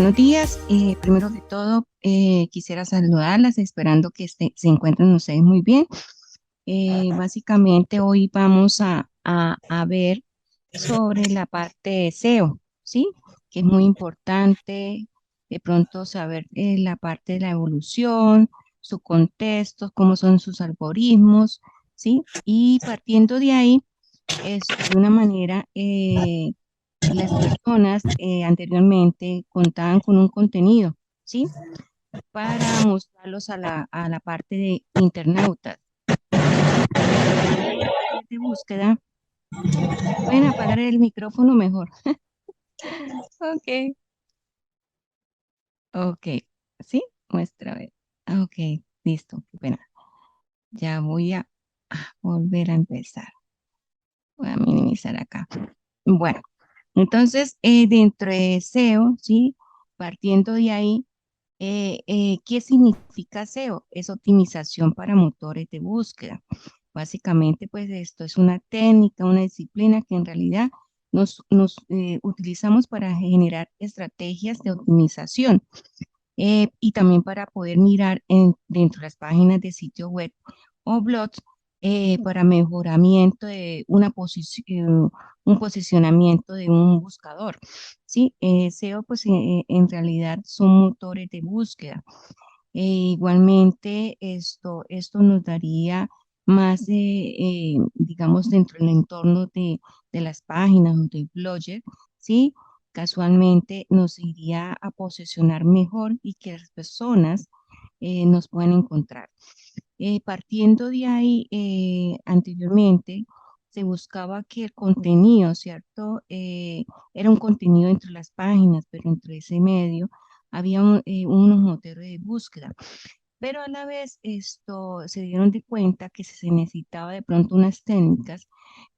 Buenos días. Primero que todo, quisiera saludarlas, esperando que se encuentren ustedes muy bien. Básicamente, hoy vamos a ver sobre la parte de SEO, ¿sí? Que es muy importante de pronto saber la parte de la evolución, su contexto, cómo son sus algoritmos, ¿sí? Y partiendo de ahí, esto de una manera, las personas anteriormente contaban con un contenido, ¿sí? Para mostrarlos a la parte de internautas. De búsqueda, pueden apagar el micrófono mejor. Ok, ok, ¿sí? Muestra, a ver. Ok, listo, qué pena. Ya voy a volver a empezar. Voy a minimizar acá. Bueno, entonces, dentro de SEO, ¿sí? Partiendo de ahí, ¿qué significa SEO? Es optimización para motores de búsqueda. Básicamente, pues esto es una técnica, una disciplina que en realidad nos utilizamos para generar estrategias de optimización y también para poder mirar dentro de las páginas de sitio web o blogs para mejoramiento de un posicionamiento de un buscador. Sí, SEO pues en realidad son motores de búsqueda. Igualmente esto nos daría más digamos, dentro del entorno de las páginas o del blogger, ¿sí? Casualmente nos iría a posicionar mejor y que las personas nos puedan encontrar. Partiendo de ahí, anteriormente se buscaba que el contenido, ¿cierto? Era un contenido entre las páginas, pero entre ese medio había unos motores de búsqueda. Pero a la vez esto se dieron de cuenta que se necesitaba de pronto unas técnicas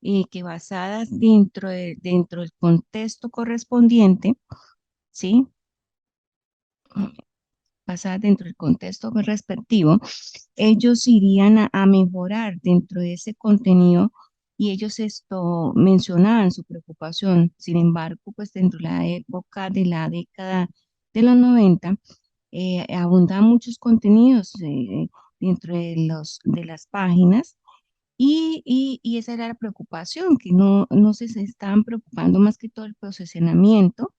que basadas dentro del contexto correspondiente, ¿sí? Basadas dentro del contexto respectivo, ellos irían a mejorar dentro de ese contenido y ellos esto mencionaban su preocupación. Sin embargo, pues dentro de la época de la década de los 90, abundaban muchos contenidos dentro de las páginas y esa era la preocupación, que no se estaban preocupando más que todo el posicionamiento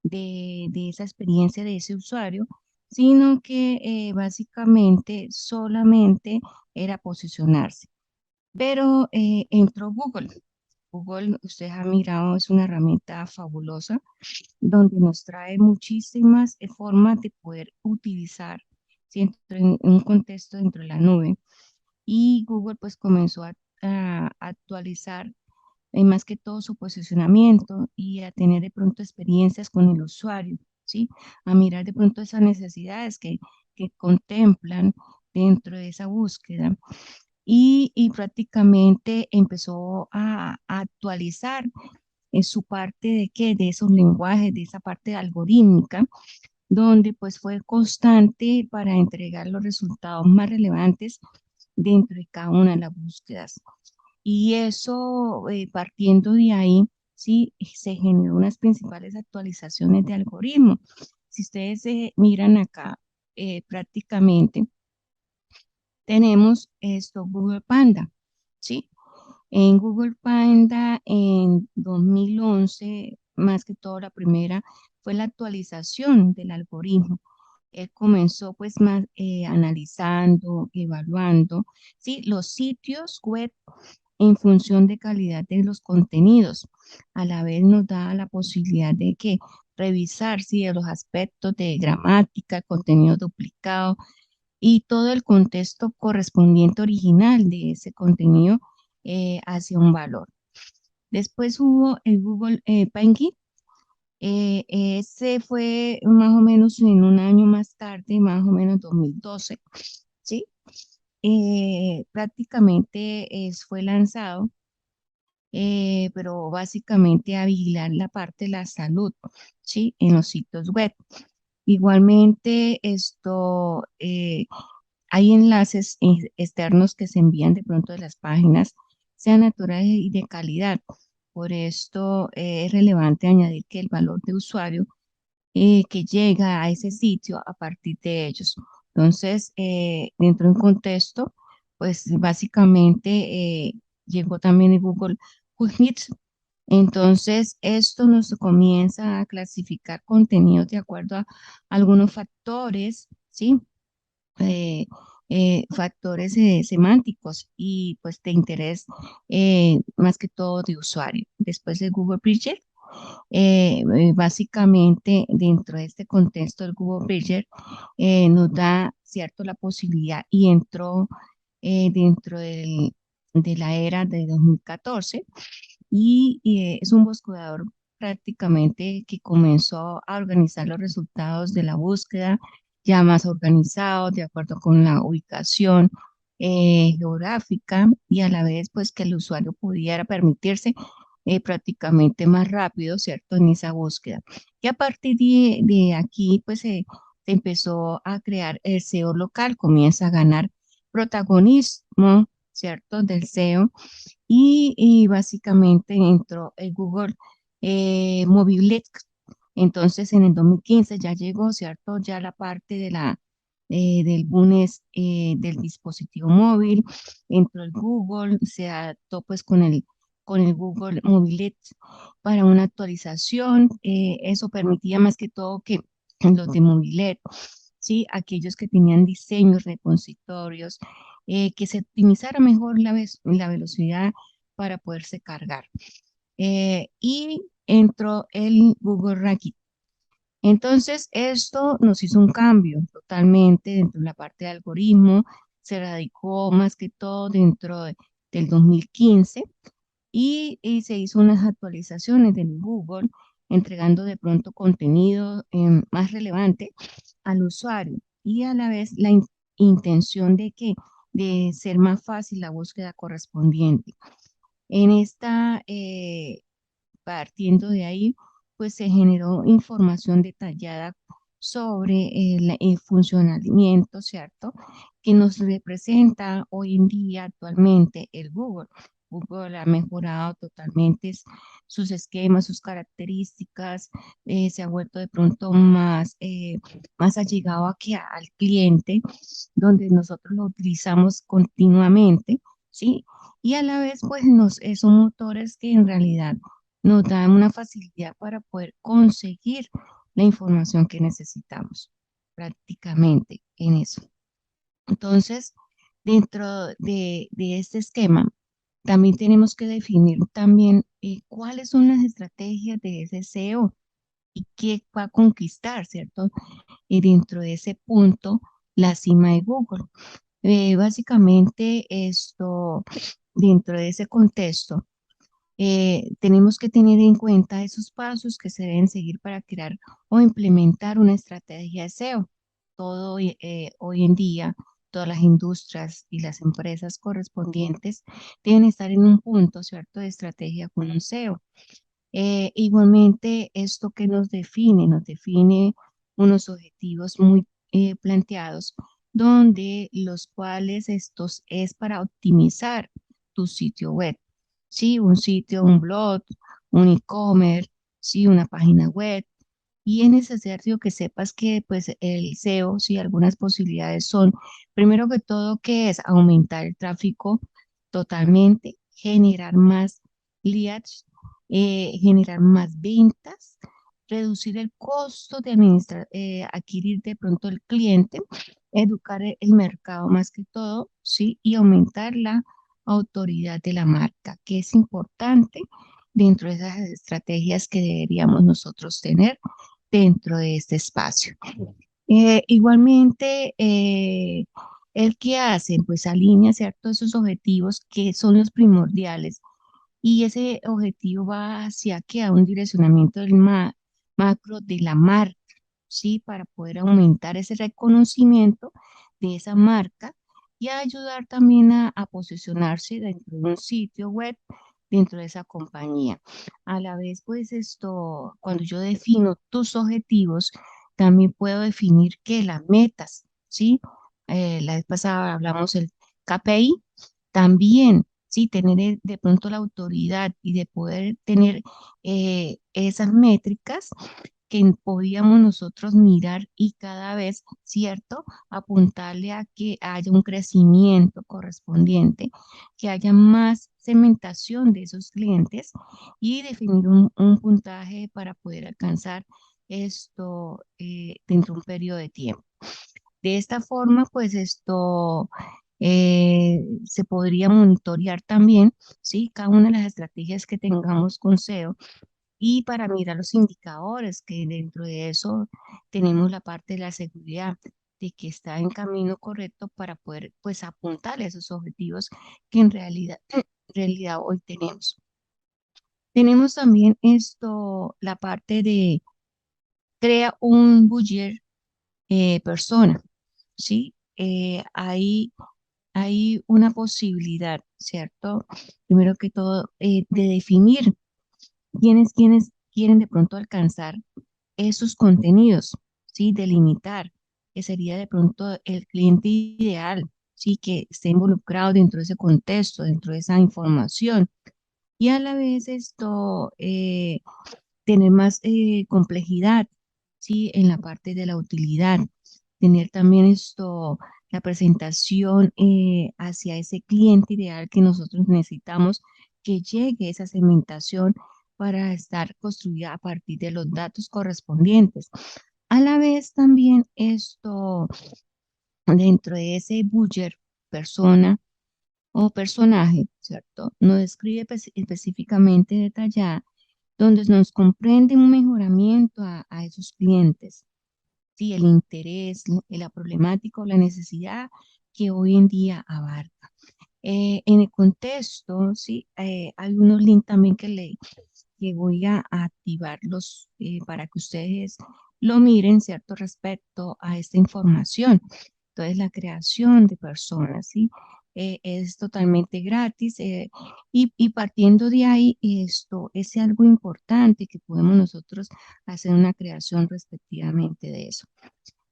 de esa experiencia de ese usuario, sino que básicamente solamente era posicionarse. Pero entró Google. Google, ustedes han mirado, es una herramienta fabulosa donde nos trae muchísimas formas de poder utilizar, ¿sí? En un contexto dentro de la nube. Y Google pues comenzó a actualizar más que todo su posicionamiento y a tener de pronto experiencias con el usuario, ¿sí? A mirar de pronto esas necesidades que contemplan dentro de esa búsqueda y prácticamente empezó a actualizar en su parte de qué, de esos lenguajes, de esa parte algorítmica, donde pues fue constante para entregar los resultados más relevantes dentro de cada una de las búsquedas. Y eso, partiendo de ahí, sí, se generó unas principales actualizaciones de algoritmo. Si ustedes miran acá, prácticamente tenemos esto, Google Panda, ¿sí? En Google Panda en 2011, más que todo la primera, fue la actualización del algoritmo. Él comenzó pues más analizando, evaluando, ¿sí? Los sitios web en función de calidad de los contenidos. A la vez nos da la posibilidad de que revisar si de los aspectos de gramática, contenido duplicado y todo el contexto correspondiente original de ese contenido hacia un valor. Después hubo el Google Penguin. Ese fue más o menos en un año más tarde, más o menos 2012, ¿sí? Prácticamente fue lanzado, pero básicamente a vigilar la parte de la salud, ¿sí? En los sitios web. Igualmente, hay enlaces externos que se envían de pronto de las páginas, sean naturales y de calidad. Por esto es relevante añadir que el valor de usuario que llega a ese sitio a partir de ellos. Entonces, dentro de un contexto, pues básicamente llegó también el Google Hooks. Entonces, esto nos comienza a clasificar contenidos de acuerdo a algunos factores, ¿sí? eh, Factores semánticos y pues de interés más que todo de usuario. Después de Google Bridger, básicamente dentro de este contexto del Google Bridger nos da cierto la posibilidad y entró dentro de la era de 2014 y es un buscador prácticamente que comenzó a organizar los resultados de la búsqueda ya más organizados, de acuerdo con la ubicación geográfica y a la vez pues que el usuario pudiera permitirse prácticamente más rápido, ¿cierto? En esa búsqueda. Y a partir de aquí pues se empezó a crear el SEO local, comienza a ganar protagonismo, ¿cierto? Del SEO y básicamente entró el Google Mobile. Entonces, en el 2015 ya llegó, ¿cierto? Ya la parte de del boom del dispositivo móvil, entró el Google, se adaptó pues con el Google Mobile para una actualización. Eso permitía más que todo que los de Mobilet, ¿sí? Aquellos que tenían diseños repositorios, que se optimizara mejor la velocidad para poderse cargar. Y entró el Google Ranking. Entonces, esto nos hizo un cambio totalmente dentro de la parte de algoritmo, se radicó más que todo del 2015 y se hizo unas actualizaciones del Google, entregando de pronto contenido más relevante al usuario y a la vez intención de ser más fácil la búsqueda correspondiente. En esta, partiendo de ahí, pues se generó información detallada sobre el funcionamiento, ¿cierto? Que nos representa hoy en día actualmente el Google. Google ha mejorado totalmente sus esquemas, sus características, se ha vuelto de pronto más allegado al cliente, donde nosotros lo utilizamos continuamente, ¿sí? Y a la vez, pues son motores que en realidad nos dan una facilidad para poder conseguir la información que necesitamos prácticamente en eso. Entonces, dentro de este esquema, también tenemos que definir también cuáles son las estrategias de ese SEO y qué va a conquistar, ¿cierto? Y dentro de ese punto, la cima de Google. Básicamente, dentro de ese contexto, tenemos que tener en cuenta esos pasos que se deben seguir para crear o implementar una estrategia de SEO. Hoy en día, todas las industrias y las empresas correspondientes deben estar en un punto, ¿cierto?, de estrategia con un SEO. Igualmente, esto que nos define unos objetivos muy planteados, donde los cuales estos es para optimizar tu sitio web. Sí, un sitio, un blog, un e-commerce, sí, una página web. Y es necesario que sepas que pues el SEO, sí, algunas posibilidades son, primero que todo, que es aumentar el tráfico totalmente, generar más leads, generar más ventas, reducir el costo de adquirir de pronto el cliente, educar el mercado más que todo, sí, y aumentar la autoridad de la marca, que es importante dentro de esas estrategias que deberíamos nosotros tener dentro de este espacio. Igualmente, el que hace, pues alinea, ¿cierto?, esos objetivos que son los primordiales y ese objetivo va hacia que a un direccionamiento del macro de la marca, ¿sí? Para poder aumentar ese reconocimiento de esa marca y ayudar también a posicionarse dentro de un sitio web dentro de esa compañía. A la vez, pues cuando yo defino tus objetivos, también puedo definir que las metas, ¿sí? La vez pasada hablamos el KPI, también, sí, tener de pronto la autoridad y de poder tener esas métricas que podíamos nosotros mirar y cada vez, ¿cierto? Apuntarle a que haya un crecimiento correspondiente, que haya más segmentación de esos clientes y definir un puntaje para poder alcanzar esto dentro de un periodo de tiempo. De esta forma, pues esto se podría monitorear también, ¿sí? Cada una de las estrategias que tengamos con SEO y para mirar los indicadores, que dentro de eso tenemos la parte de la seguridad, de que está en camino correcto para poder pues apuntar a esos objetivos que en realidad, realidad hoy tenemos. Tenemos también esto, la parte de crea un budget persona, ¿sí? Hay una posibilidad, ¿cierto? Primero que todo, de definir quiénes quieren de pronto alcanzar esos contenidos, ¿sí? Delimitar, que sería de pronto el cliente ideal, ¿sí? Que esté involucrado dentro de ese contexto, dentro de esa información. Y a la vez esto, tener más complejidad, ¿sí? En la parte de la utilidad, tener también esto, la presentación hacia ese cliente ideal que nosotros necesitamos que llegue esa segmentación para estar construida a partir de los datos correspondientes. A la vez también esto, dentro de ese budget, persona o personaje, ¿cierto? Nos describe específicamente detallada donde nos comprende un mejoramiento a esos clientes, ¿sí? El interés, la problemática o la necesidad que hoy en día abarca. En el contexto, ¿sí? Hay unos links también que voy a activarlos para que ustedes lo miren, ¿cierto? Respecto a esta información. Entonces, la creación de personas, ¿sí? Es totalmente gratis y partiendo de ahí, esto es algo importante que podemos nosotros hacer una creación respectivamente de eso.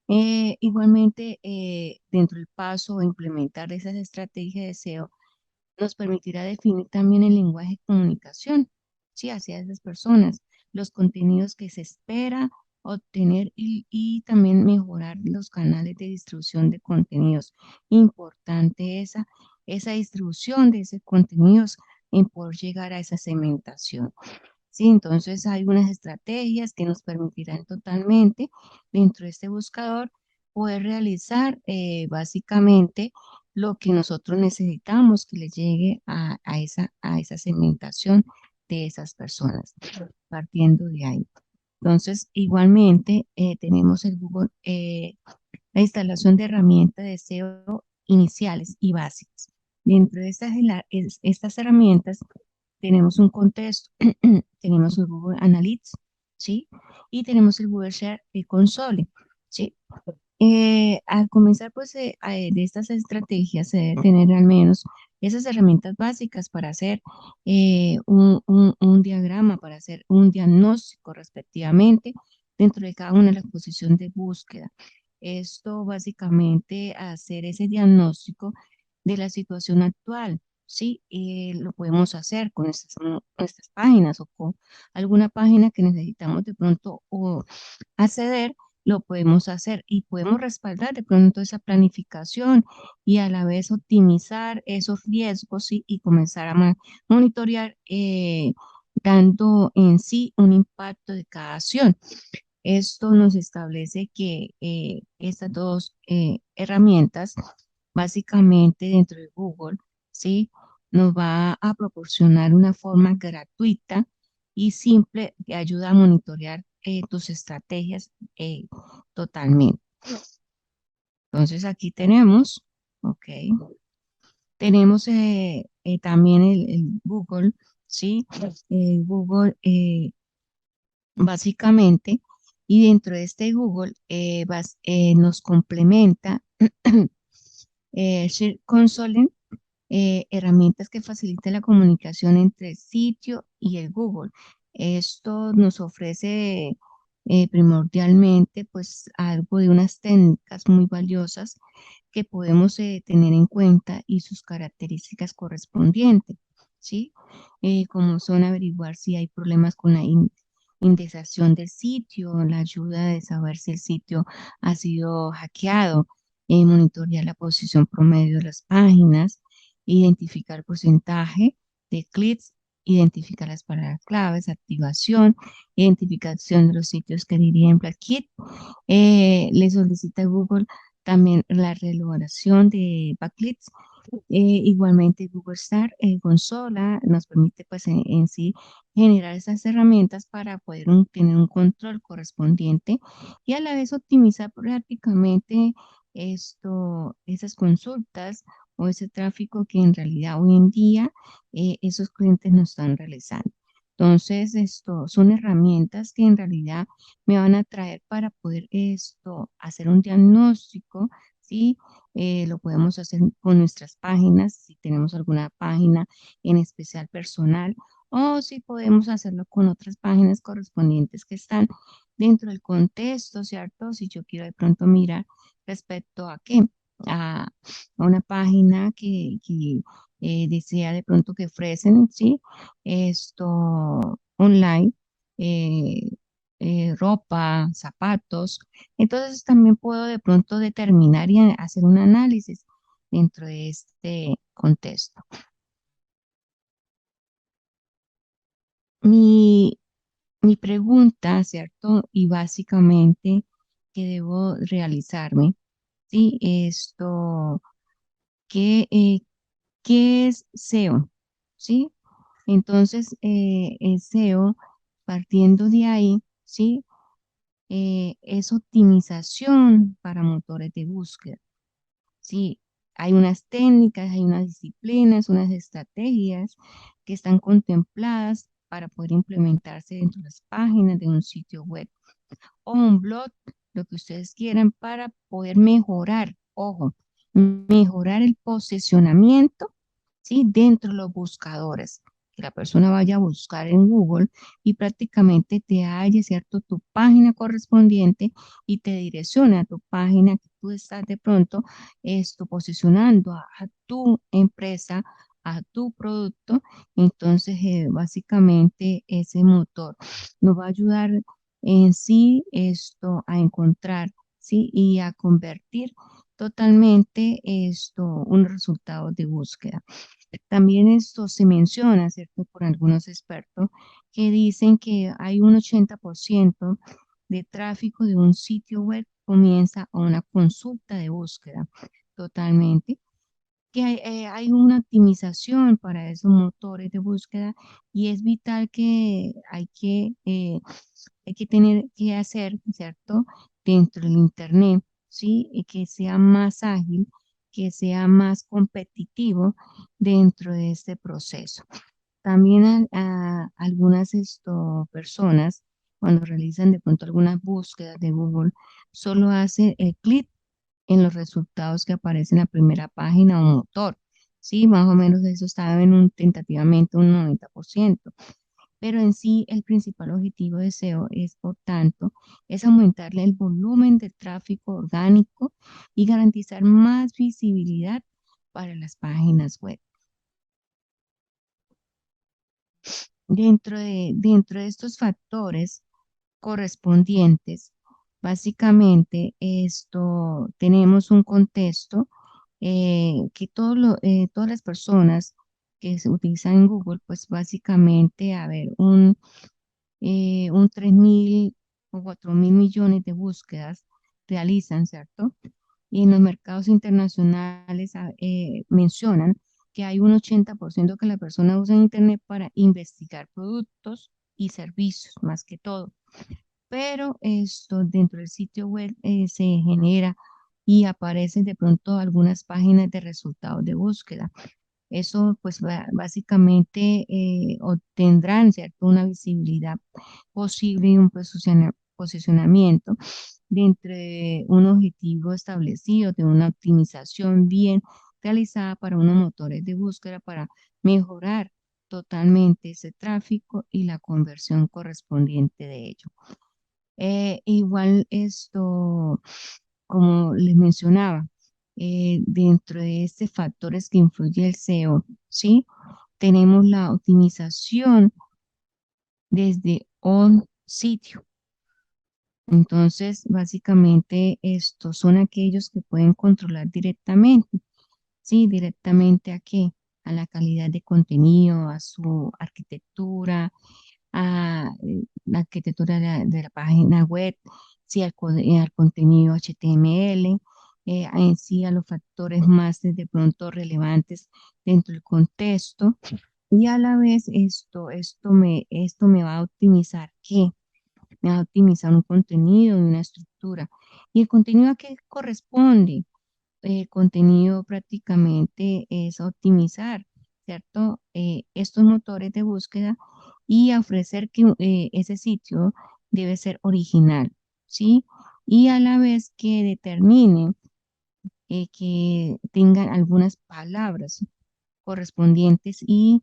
Igualmente, dentro del paso o implementar esas estrategias de SEO, nos permitirá definir también el lenguaje de comunicación, ¿sí? Hacia esas personas, los contenidos que se espera obtener y también mejorar los canales de distribución de contenidos. Importante esa distribución de esos contenidos en poder llegar a esa segmentación. Sí, entonces hay unas estrategias que nos permitirán totalmente dentro de este buscador poder realizar básicamente lo que nosotros necesitamos que le llegue a esa segmentación de esas personas, partiendo de ahí. Entonces, igualmente tenemos el Google, la instalación de herramientas de SEO iniciales y básicas. Dentro de estas herramientas tenemos un contexto, tenemos el Google Analytics, ¿sí? Y tenemos el Google Search Console, ¿sí? Al comenzar pues de estas estrategias se debe tener al menos esas herramientas básicas para hacer un diagrama, para hacer un diagnóstico respectivamente dentro de cada una de las posiciones de búsqueda. Esto básicamente hacer ese diagnóstico de la situación actual, ¿sí? Lo podemos hacer con nuestras páginas o con alguna página que necesitamos de pronto o acceder, lo podemos hacer y podemos respaldar de pronto esa planificación y a la vez optimizar esos riesgos, ¿sí? Y comenzar a monitorear dando en sí un impacto de cada acción. Esto nos establece que estas dos herramientas, básicamente dentro de Google, ¿sí? Nos va a proporcionar una forma gratuita y simple que ayuda a monitorear tus estrategias totalmente. Entonces aquí tenemos, ok, tenemos también el Google, ¿sí? Google básicamente, y dentro de este Google nos complementa Search Console, herramientas que facilitan la comunicación entre el sitio y el Google. Esto nos ofrece primordialmente pues algo de unas técnicas muy valiosas que podemos tener en cuenta y sus características correspondientes, ¿sí? Como son averiguar si hay problemas con la indexación del sitio, la ayuda de saber si el sitio ha sido hackeado, monitorear la posición promedio de las páginas, identificar porcentaje de clics, identificar las palabras claves, activación, identificación de los sitios que dirigen Black Kit. Le solicita a Google también la reelaboración de backlinks. Igualmente Google Star Consola nos permite pues en sí generar esas herramientas para poder tener un control correspondiente y a la vez optimizar prácticamente esas consultas o ese tráfico que en realidad hoy en día esos clientes nos están realizando. Entonces, esto son herramientas que en realidad me van a traer para poder hacer un diagnóstico, ¿sí? Lo podemos hacer con nuestras páginas, si tenemos alguna página en especial personal, o si podemos hacerlo con otras páginas correspondientes que están dentro del contexto, ¿cierto? Si yo quiero de pronto mirar respecto a qué, a, a una página que desea de pronto que ofrecen, ¿sí? Esto online, eh, ropa, zapatos. Entonces también puedo de pronto determinar y hacer un análisis dentro de este contexto. Mi, mi pregunta, ¿cierto? Y básicamente que debo realizarme, ¿sí? ¿Qué, eh, ¿qué es SEO? ¿Sí? Entonces, el SEO, partiendo de ahí, ¿sí? Es optimización para motores de búsqueda. Sí, hay unas técnicas, hay unas disciplinas, unas estrategias que están contempladas para poder implementarse dentro de las páginas de un sitio web o un blog, lo que ustedes quieran, para poder mejorar, ojo, mejorar el posicionamiento, ¿sí? Dentro de los buscadores. Que la persona vaya a buscar en Google y prácticamente te halle, ¿cierto? Tu página correspondiente y te direccione a tu página que tú estás de pronto posicionando a tu empresa, a tu producto. Entonces, básicamente ese motor nos va a ayudar en sí a encontrar, ¿sí? Y a convertir totalmente un resultado de búsqueda. También esto se menciona, ¿cierto? Por algunos expertos que dicen que hay un 80% de tráfico de un sitio web comienza a una consulta de búsqueda totalmente que hay una optimización para esos motores de búsqueda y es vital que hay que tener que hacer, ¿cierto? Dentro del Internet, ¿sí? Y que sea más ágil, que sea más competitivo dentro de este proceso. También algunas personas, cuando realizan de pronto algunas búsquedas de Google, solo hacen el clic en los resultados que aparecen en la primera página o motor. Sí, más o menos eso estaba en un tentativamente un 90%. Pero en sí, el principal objetivo de SEO es, por tanto, es aumentarle el volumen de tráfico orgánico y garantizar más visibilidad para las páginas web. Dentro de estos factores correspondientes, básicamente tenemos un contexto que todas las personas que se utilizan en Google, pues básicamente, a ver, un 3.000 o 4.000 millones de búsquedas realizan, ¿cierto? Y en los mercados internacionales mencionan que hay un 80% que la persona usa Internet para investigar productos y servicios, más que todo. Pero esto dentro del sitio web se genera y aparecen de pronto algunas páginas de resultados de búsqueda. Eso pues básicamente obtendrán, ¿cierto? Una visibilidad posible y un posicionamiento dentro de un objetivo establecido, de una optimización bien realizada para unos motores de búsqueda para mejorar totalmente ese tráfico y la conversión correspondiente de ello. Igual como les mencionaba, dentro de estos factores que influye el SEO, ¿sí? Tenemos la optimización desde sitio. Entonces, básicamente, estos son aquellos que pueden controlar directamente, ¿sí? Directamente a qué, a la calidad de contenido, a su arquitectura, a la arquitectura de la página web, sí, al contenido HTML, en sí a los factores más de pronto relevantes dentro del contexto. Y a la vez esto me va a optimizar, ¿qué? Me va a optimizar un contenido y una estructura. ¿Y el contenido a qué corresponde? Contenido prácticamente es optimizar, ¿cierto? Estos motores de búsqueda y a ofrecer que ese sitio debe ser original, ¿sí? Y a la vez que determine que tengan algunas palabras correspondientes y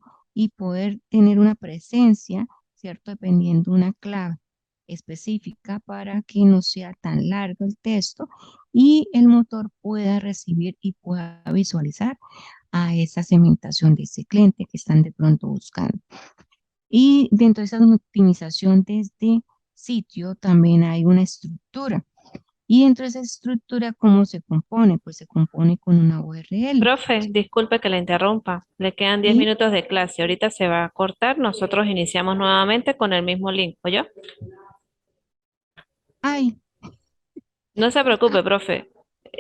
poder tener una presencia, ¿cierto? Dependiendo de una clave específica para que no sea tan largo el texto y el motor pueda recibir y pueda visualizar a esa segmentación de ese cliente que están de pronto buscando. Y dentro de esa optimización desde sitio también hay una estructura. Y dentro de esa estructura, ¿cómo se compone? Pues se compone con una URL. Profe, disculpe que la interrumpa. Le quedan 10 ¿Sí? minutos de clase. Ahorita se va a cortar. Nosotros iniciamos nuevamente con el mismo link, ¿oyó? Ay, No se preocupe, profe.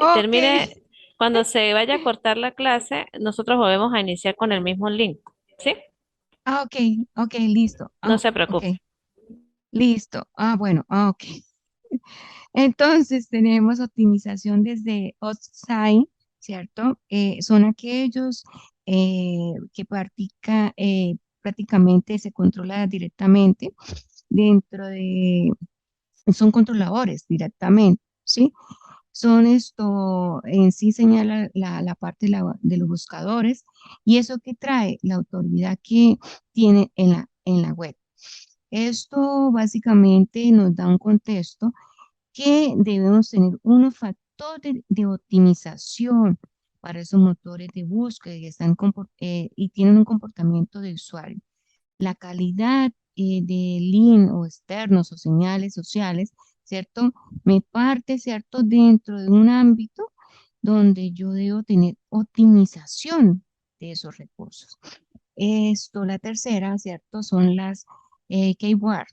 ok. Termine, cuando se vaya a cortar la clase, nosotros volvemos a iniciar con el mismo link, ¿sí? Ah, ok, ok, listo. No Ah, se ok, preocupe. listo. Ah, bueno, ah, ok. Entonces tenemos optimización desde outside, ¿cierto? Son aquellos que prácticamente se controla directamente dentro de, son controladores directamente, ¿sí? Son esto, en sí señala la parte de los buscadores y eso que trae la autoridad que tiene en la web. Esto básicamente nos da un contexto que debemos tener unos factores de optimización para esos motores de búsqueda y, y tienen un comportamiento de usuario. La calidad de link o externos o señales sociales, ¿cierto? Me parte, ¿cierto? Dentro de un ámbito donde yo debo tener optimización de esos recursos. Esto, la tercera, ¿cierto? Son las keyword.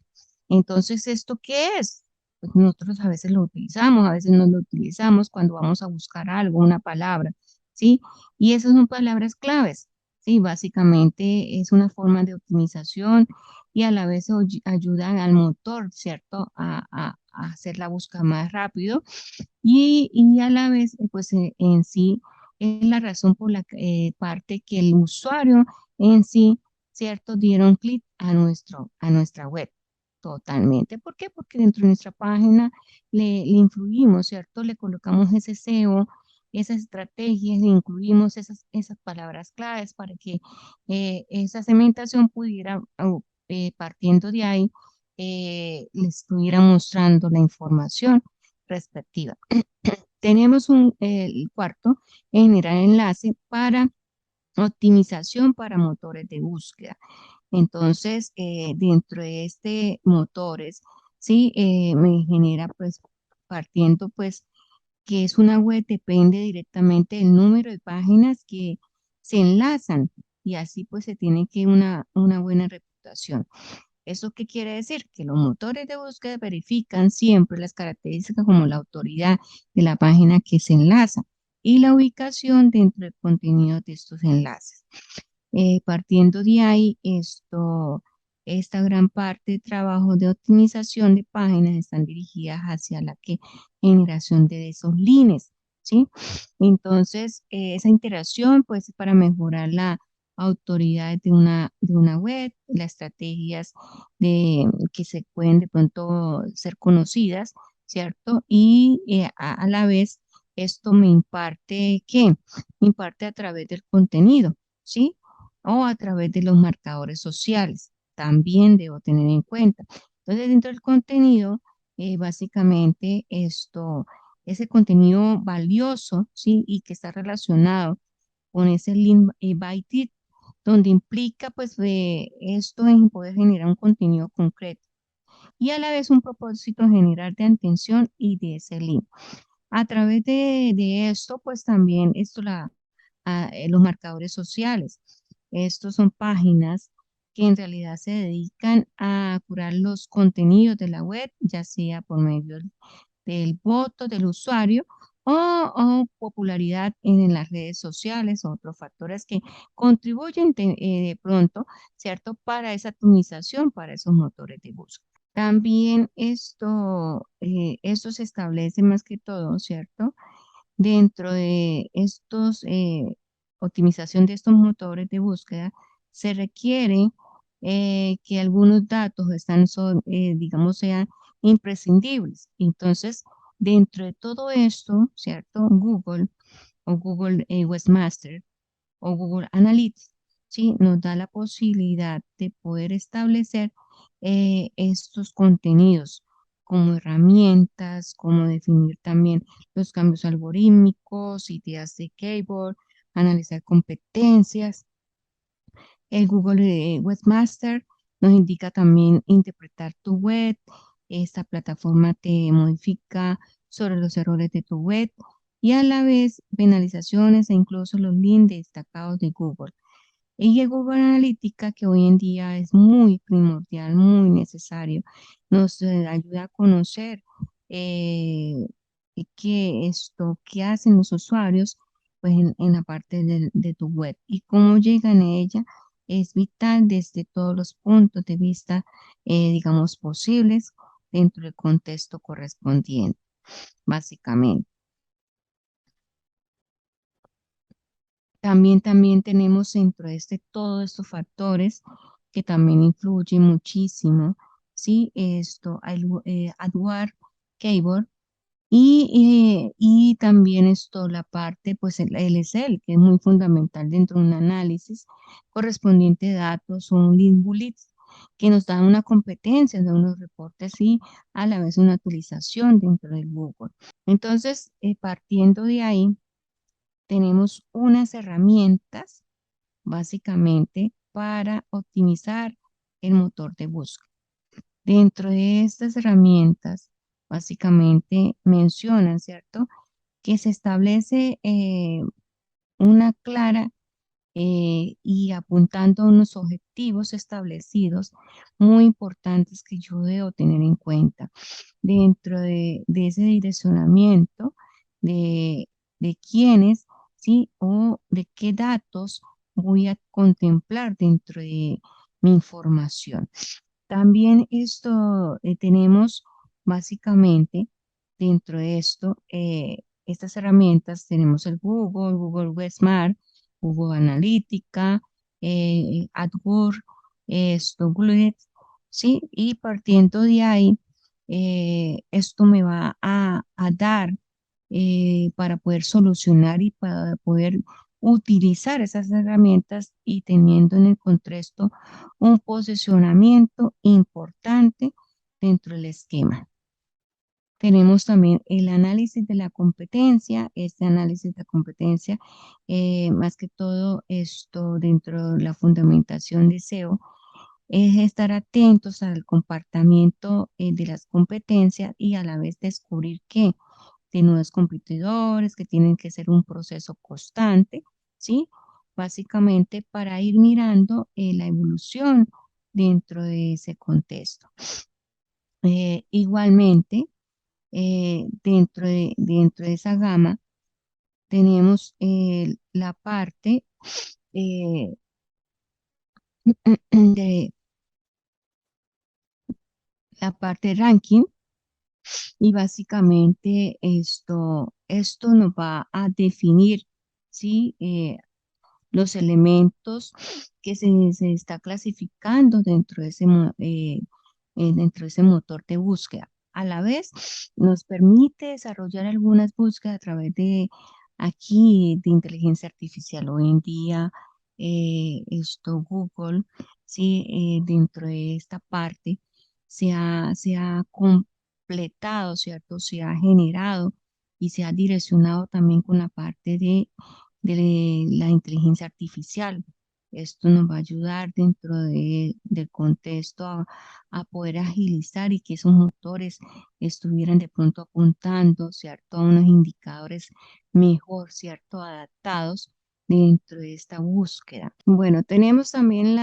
Entonces, ¿esto qué es? Pues nosotros a veces lo utilizamos, a veces no lo utilizamos cuando vamos a buscar algo, una palabra, ¿sí? Y esas son palabras claves, ¿sí? Básicamente es una forma de optimización y a la vez ayudan al motor, ¿cierto? A hacer la búsqueda más rápido y a la vez, pues en sí es la razón por la parte que el usuario en sí, ¿cierto? Dieron clic a a nuestra web. Totalmente. ¿Por qué? Porque dentro de nuestra página le influimos, ¿cierto? Le colocamos ese SEO, esas estrategias, le incluimos esas palabras claves para que esa segmentación pudiera, partiendo de ahí, le estuviera mostrando la información respectiva. Tenemos el cuarto, generar enlace para optimización para motores de búsqueda. Entonces, dentro de este motores, sí, me genera pues partiendo pues que es una web, depende directamente del número de páginas que se enlazan y así pues se tiene que una buena reputación. ¿Eso qué quiere decir? Que los motores de búsqueda verifican siempre las características como la autoridad de la página que se enlaza y la ubicación dentro del contenido de estos enlaces. Partiendo de ahí, esta gran parte de trabajo de optimización de páginas están dirigidas hacia la generación de esos links, ¿sí? Entonces, esa interacción, pues, para mejorar la autoridad de una web, las estrategias que se pueden de pronto ser conocidas, ¿cierto? Y a la vez, esto me imparte, ¿qué? Me imparte a través del contenido, ¿sí? O a través de los marcadores sociales. También debo tener en cuenta. Entonces, dentro del contenido, básicamente ese contenido valioso, ¿sí? Y que está relacionado con ese link by it, donde implica, pues, esto en poder generar un contenido concreto. y a la vez un propósito general de atención y de ese link. A través de esto, pues también los marcadores sociales. Estos son páginas que en realidad se dedican a curar los contenidos de la web, ya sea por medio del voto del usuario o popularidad en las redes sociales, otros factores que contribuyen de pronto, ¿cierto? Para esa optimización, para esos motores de búsqueda. También esto se establece más que todo, ¿cierto? Dentro de estos, optimización de estos motores de búsqueda, se requiere que algunos datos digamos, sean imprescindibles. Entonces, dentro de todo esto, ¿cierto? Google o Google Webmaster o Google Analytics, ¿sí? Nos da la posibilidad de poder establecer estos contenidos como herramientas, como definir también los cambios algorítmicos, ideas de keyword, analizar competencias. El Google Webmaster nos indica también interpretar tu web. Esta plataforma te modifica sobre los errores de tu web y a la vez penalizaciones e incluso los links destacados de Google. Y el Google Analítica, que hoy en día es muy primordial, muy necesario, nos ayuda a conocer eh, qué hacen los usuarios pues, en la parte de tu web y cómo llegan a ella es vital desde todos los puntos de vista, digamos, posibles dentro del contexto correspondiente, básicamente. También tenemos dentro de todos estos factores que también influyen muchísimo, ¿sí? AdWord, Keyword, y también la parte, pues el Excel, que es muy fundamental dentro de un análisis correspondiente de datos o un link bullets, que nos dan una competencia de unos reportes y a la vez una utilización dentro del Google. Entonces, partiendo de ahí, tenemos unas herramientas básicamente para optimizar el motor de búsqueda. Dentro de estas herramientas, básicamente mencionan, ¿cierto? Que se establece una clara y apuntando a unos objetivos establecidos muy importantes que yo debo tener en cuenta dentro de ese direccionamiento de quiénes, ¿sí? O de qué datos voy a contemplar dentro de mi información. También tenemos básicamente dentro de estas herramientas, tenemos el Google, Google Websmart, Google Analítica, AdWords, Google, ¿sí? Y partiendo de ahí, esto me va a dar para poder solucionar y para poder utilizar esas herramientas y teniendo en el contexto un posicionamiento importante dentro del esquema. Tenemos también el análisis de la competencia. Este análisis de la competencia, más que todo esto dentro de la fundamentación de SEO, es estar atentos al comportamiento de las competencias y a la vez descubrir que de nuevos competidores, que tienen que ser un proceso constante, ¿sí? Básicamente para ir mirando la evolución dentro de ese contexto. Igualmente, dentro de esa gama tenemos la parte eh, de la parte ranking y básicamente esto nos va a definir, ¿sí? Los elementos que se está clasificando dentro de ese motor de búsqueda. A la vez, nos permite desarrollar algunas búsquedas a través de aquí de inteligencia artificial. Hoy en día, Google, sí, dentro de esta parte se ha completado, ¿cierto? Se ha generado y se ha direccionado también con la parte de la inteligencia artificial. Esto nos va a ayudar dentro del contexto a poder agilizar y que esos motores estuvieran de pronto apuntando, ¿cierto? A unos indicadores mejor, ¿cierto? Adaptados dentro de esta búsqueda. Bueno, tenemos también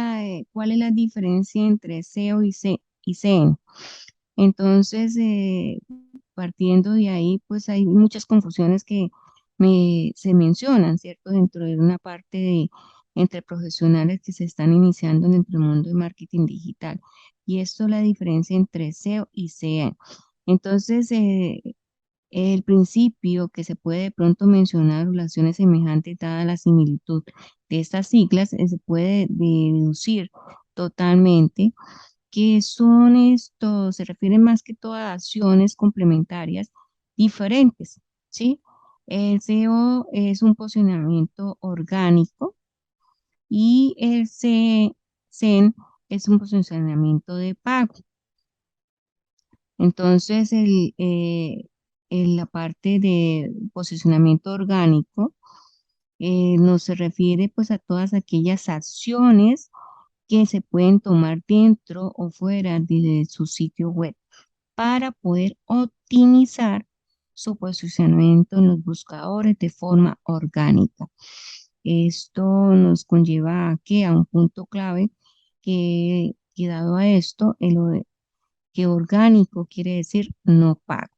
cuál es la diferencia entre SEO y SEM. Entonces, partiendo de ahí, pues hay muchas confusiones que se mencionan, ¿cierto? Dentro de una parte entre profesionales que se están iniciando dentro del mundo de marketing digital. Y esto es la diferencia entre SEO y SEA. Entonces, el principio que se puede de pronto mencionar, relaciones semejantes dada la similitud de estas siglas, se puede deducir totalmente que son estos, se refieren más que todo a acciones complementarias diferentes, ¿sí? El SEO es un posicionamiento orgánico y el SEM es un posicionamiento de pago. Entonces, en la parte de posicionamiento orgánico nos se refiere pues a todas aquellas acciones que se pueden tomar dentro o fuera de su sitio web para poder optimizar su posicionamiento en los buscadores de forma orgánica. Esto nos conlleva a que a un punto clave que dado a esto, que orgánico quiere decir no pago,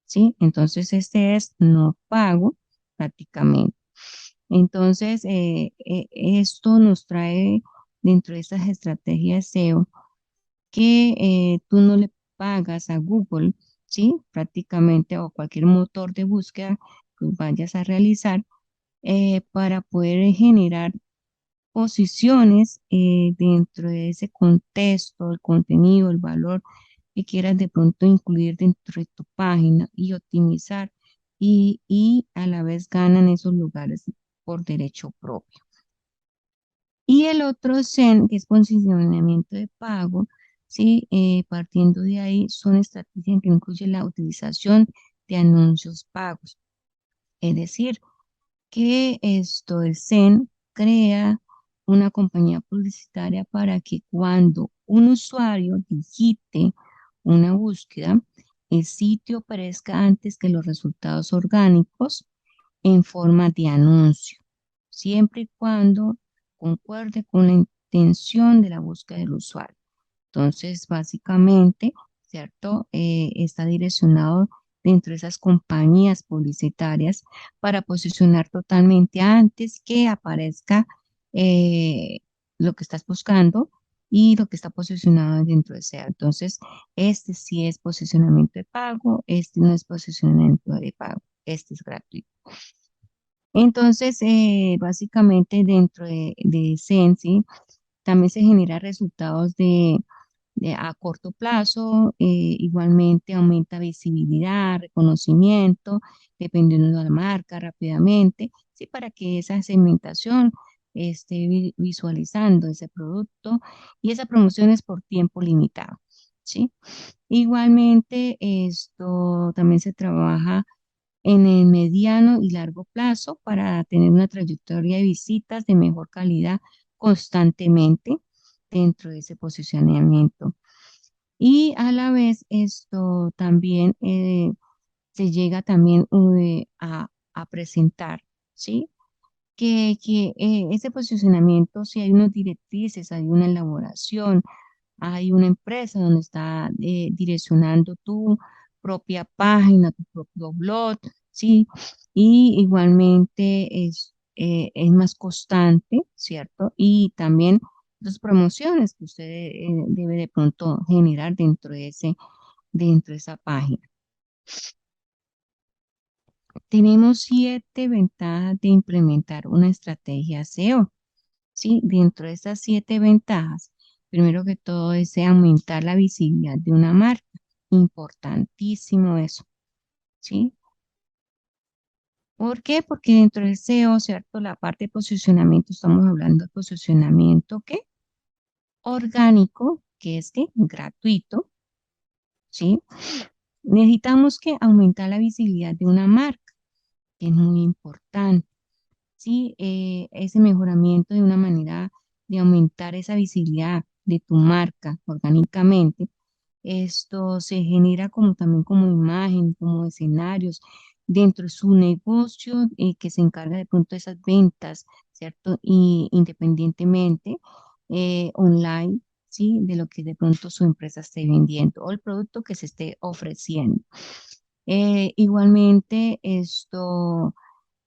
¿sí? Entonces este es no pago prácticamente. Entonces, esto nos trae dentro de estas estrategias SEO que tú no le pagas a Google, ¿sí? Prácticamente o cualquier motor de búsqueda que vayas a realizar para poder generar posiciones dentro de ese contexto, el contenido, el valor que quieras de pronto incluir dentro de tu página y optimizar y a la vez ganan esos lugares por derecho propio. Y el otro SEM, que es posicionamiento de pago, ¿sí? Partiendo de ahí, son estrategias que incluyen la utilización de anuncios pagos. Es decir, que esto, el SEM, crea una compañía publicitaria para que cuando un usuario digite una búsqueda, el sitio aparezca antes que los resultados orgánicos en forma de anuncio, siempre y cuando concuerde con la intención de la búsqueda del usuario. Entonces, básicamente, ¿cierto? Está direccionado dentro de esas compañías publicitarias para posicionar totalmente antes que aparezca eh, lo que estás buscando y lo que está posicionado dentro de SEA. Entonces, este sí es posicionamiento de pago, este no es posicionamiento de pago, este es gratuito. Entonces, básicamente dentro de Sensi también se generan resultados a corto plazo, igualmente aumenta visibilidad, reconocimiento, dependiendo de la marca rápidamente, sí, para que esa segmentación esté visualizando ese producto y esa promoción es por tiempo limitado, ¿sí? Igualmente, esto también se trabaja en el mediano y largo plazo para tener una trayectoria de visitas de mejor calidad constantemente dentro de ese posicionamiento. Y a la vez esto también se llega también a presentar, ¿sí? Que ese posicionamiento, si hay unas directrices, hay una elaboración, hay una empresa donde está direccionando tu propia página, tu propio blog, ¿sí? Y igualmente es más constante, ¿cierto? Y también las promociones que usted debe de pronto generar dentro de esa página. Tenemos 7 ventajas de implementar una estrategia SEO. ¿Sí? Dentro de estas 7 ventajas, primero que todo es aumentar la visibilidad de una marca. Importantísimo eso, ¿sí? ¿Por qué? Porque dentro del SEO, ¿cierto? La parte de posicionamiento, estamos hablando de posicionamiento, ¿qué? Orgánico, que es que gratuito, ¿sí? Necesitamos que aumentar la visibilidad de una marca, que es muy importante, ¿sí? Ese mejoramiento de una manera de aumentar esa visibilidad de tu marca orgánicamente, esto se genera como también como imagen, como escenarios dentro de su negocio que se encarga de pronto de esas ventas, ¿cierto? Y independientemente online, ¿sí? De lo que de pronto su empresa esté vendiendo o el producto que se esté ofreciendo. Igualmente,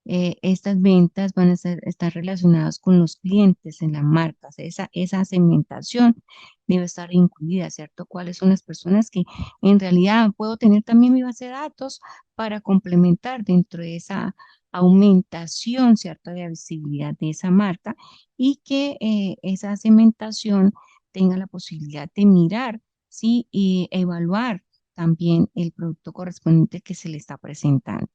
estas ventas van a estar relacionadas con los clientes en la marca. O sea, esa segmentación debe estar incluida, ¿cierto? ¿Cuáles son las personas que en realidad puedo tener también mi base de datos para complementar dentro de esa aumentación, ¿cierto? De la visibilidad de esa marca y que esa segmentación tenga la posibilidad de mirar, ¿sí? Y evaluar también el producto correspondiente que se le está presentando.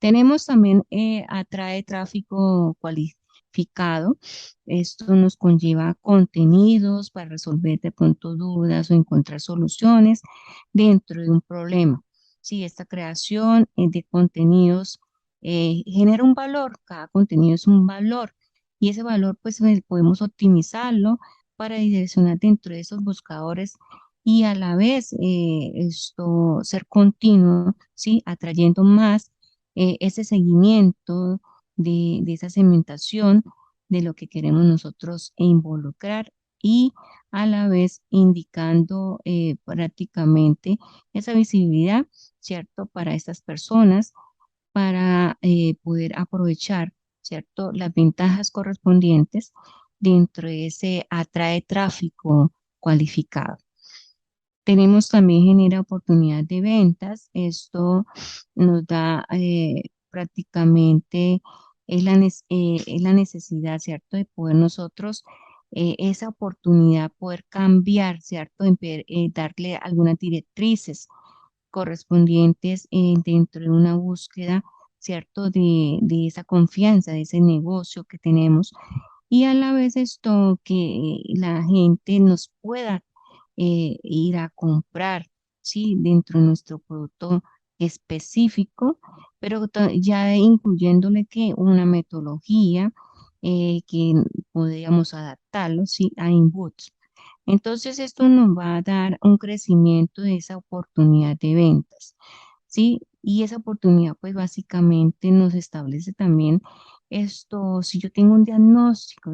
Tenemos también atrae tráfico cualificado. Esto nos conlleva contenidos para resolver de pronto dudas o encontrar soluciones dentro de un problema. Sí, esta creación de contenidos genera un valor, cada contenido es un valor y ese valor pues podemos optimizarlo para direccionar dentro de esos buscadores y a la vez esto ser continuo, ¿sí? Atrayendo más ese seguimiento de esa segmentación de lo que queremos nosotros involucrar y a la vez indicando prácticamente esa visibilidad, ¿cierto? Para estas personas, para poder aprovechar, ¿cierto? Las ventajas correspondientes dentro de ese atrae tráfico cualificado. Tenemos también genera oportunidad de ventas. Esto nos da prácticamente es la necesidad, ¿cierto? De poder nosotros esa oportunidad, poder cambiar, ¿cierto? Darle algunas directrices correspondientes dentro de una búsqueda, ¿cierto? De esa confianza, de ese negocio que tenemos y a la vez esto que la gente nos pueda ir a comprar, ¿sí? Dentro de nuestro producto específico, pero ya incluyéndole que una metodología que podríamos adaptarlo, ¿sí? A inputs. Entonces esto nos va a dar un crecimiento de esa oportunidad de ventas. ¿Sí? Y esa oportunidad, pues básicamente nos establece también esto, si yo tengo un diagnóstico,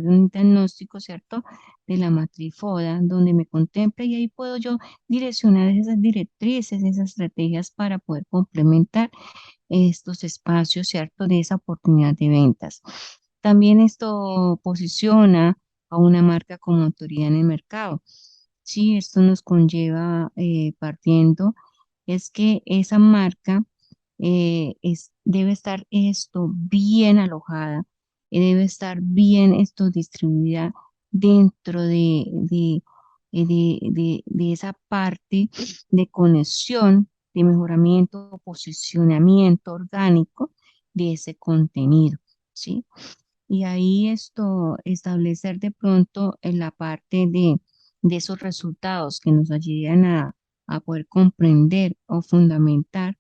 ¿cierto? De la matriz FODA, donde me contempla y ahí puedo yo direccionar esas directrices, esas estrategias para poder complementar estos espacios, ¿cierto? De esa oportunidad de ventas. También esto posiciona a una marca como autoridad en el mercado. Sí, esto nos conlleva partiendo, es que esa marca debe estar esto bien alojada, debe estar bien esto distribuida dentro de esa parte de conexión, de mejoramiento, posicionamiento orgánico de ese contenido, ¿sí? Y ahí esto, establecer de pronto en la parte de esos resultados que nos ayudan a poder comprender o fundamentar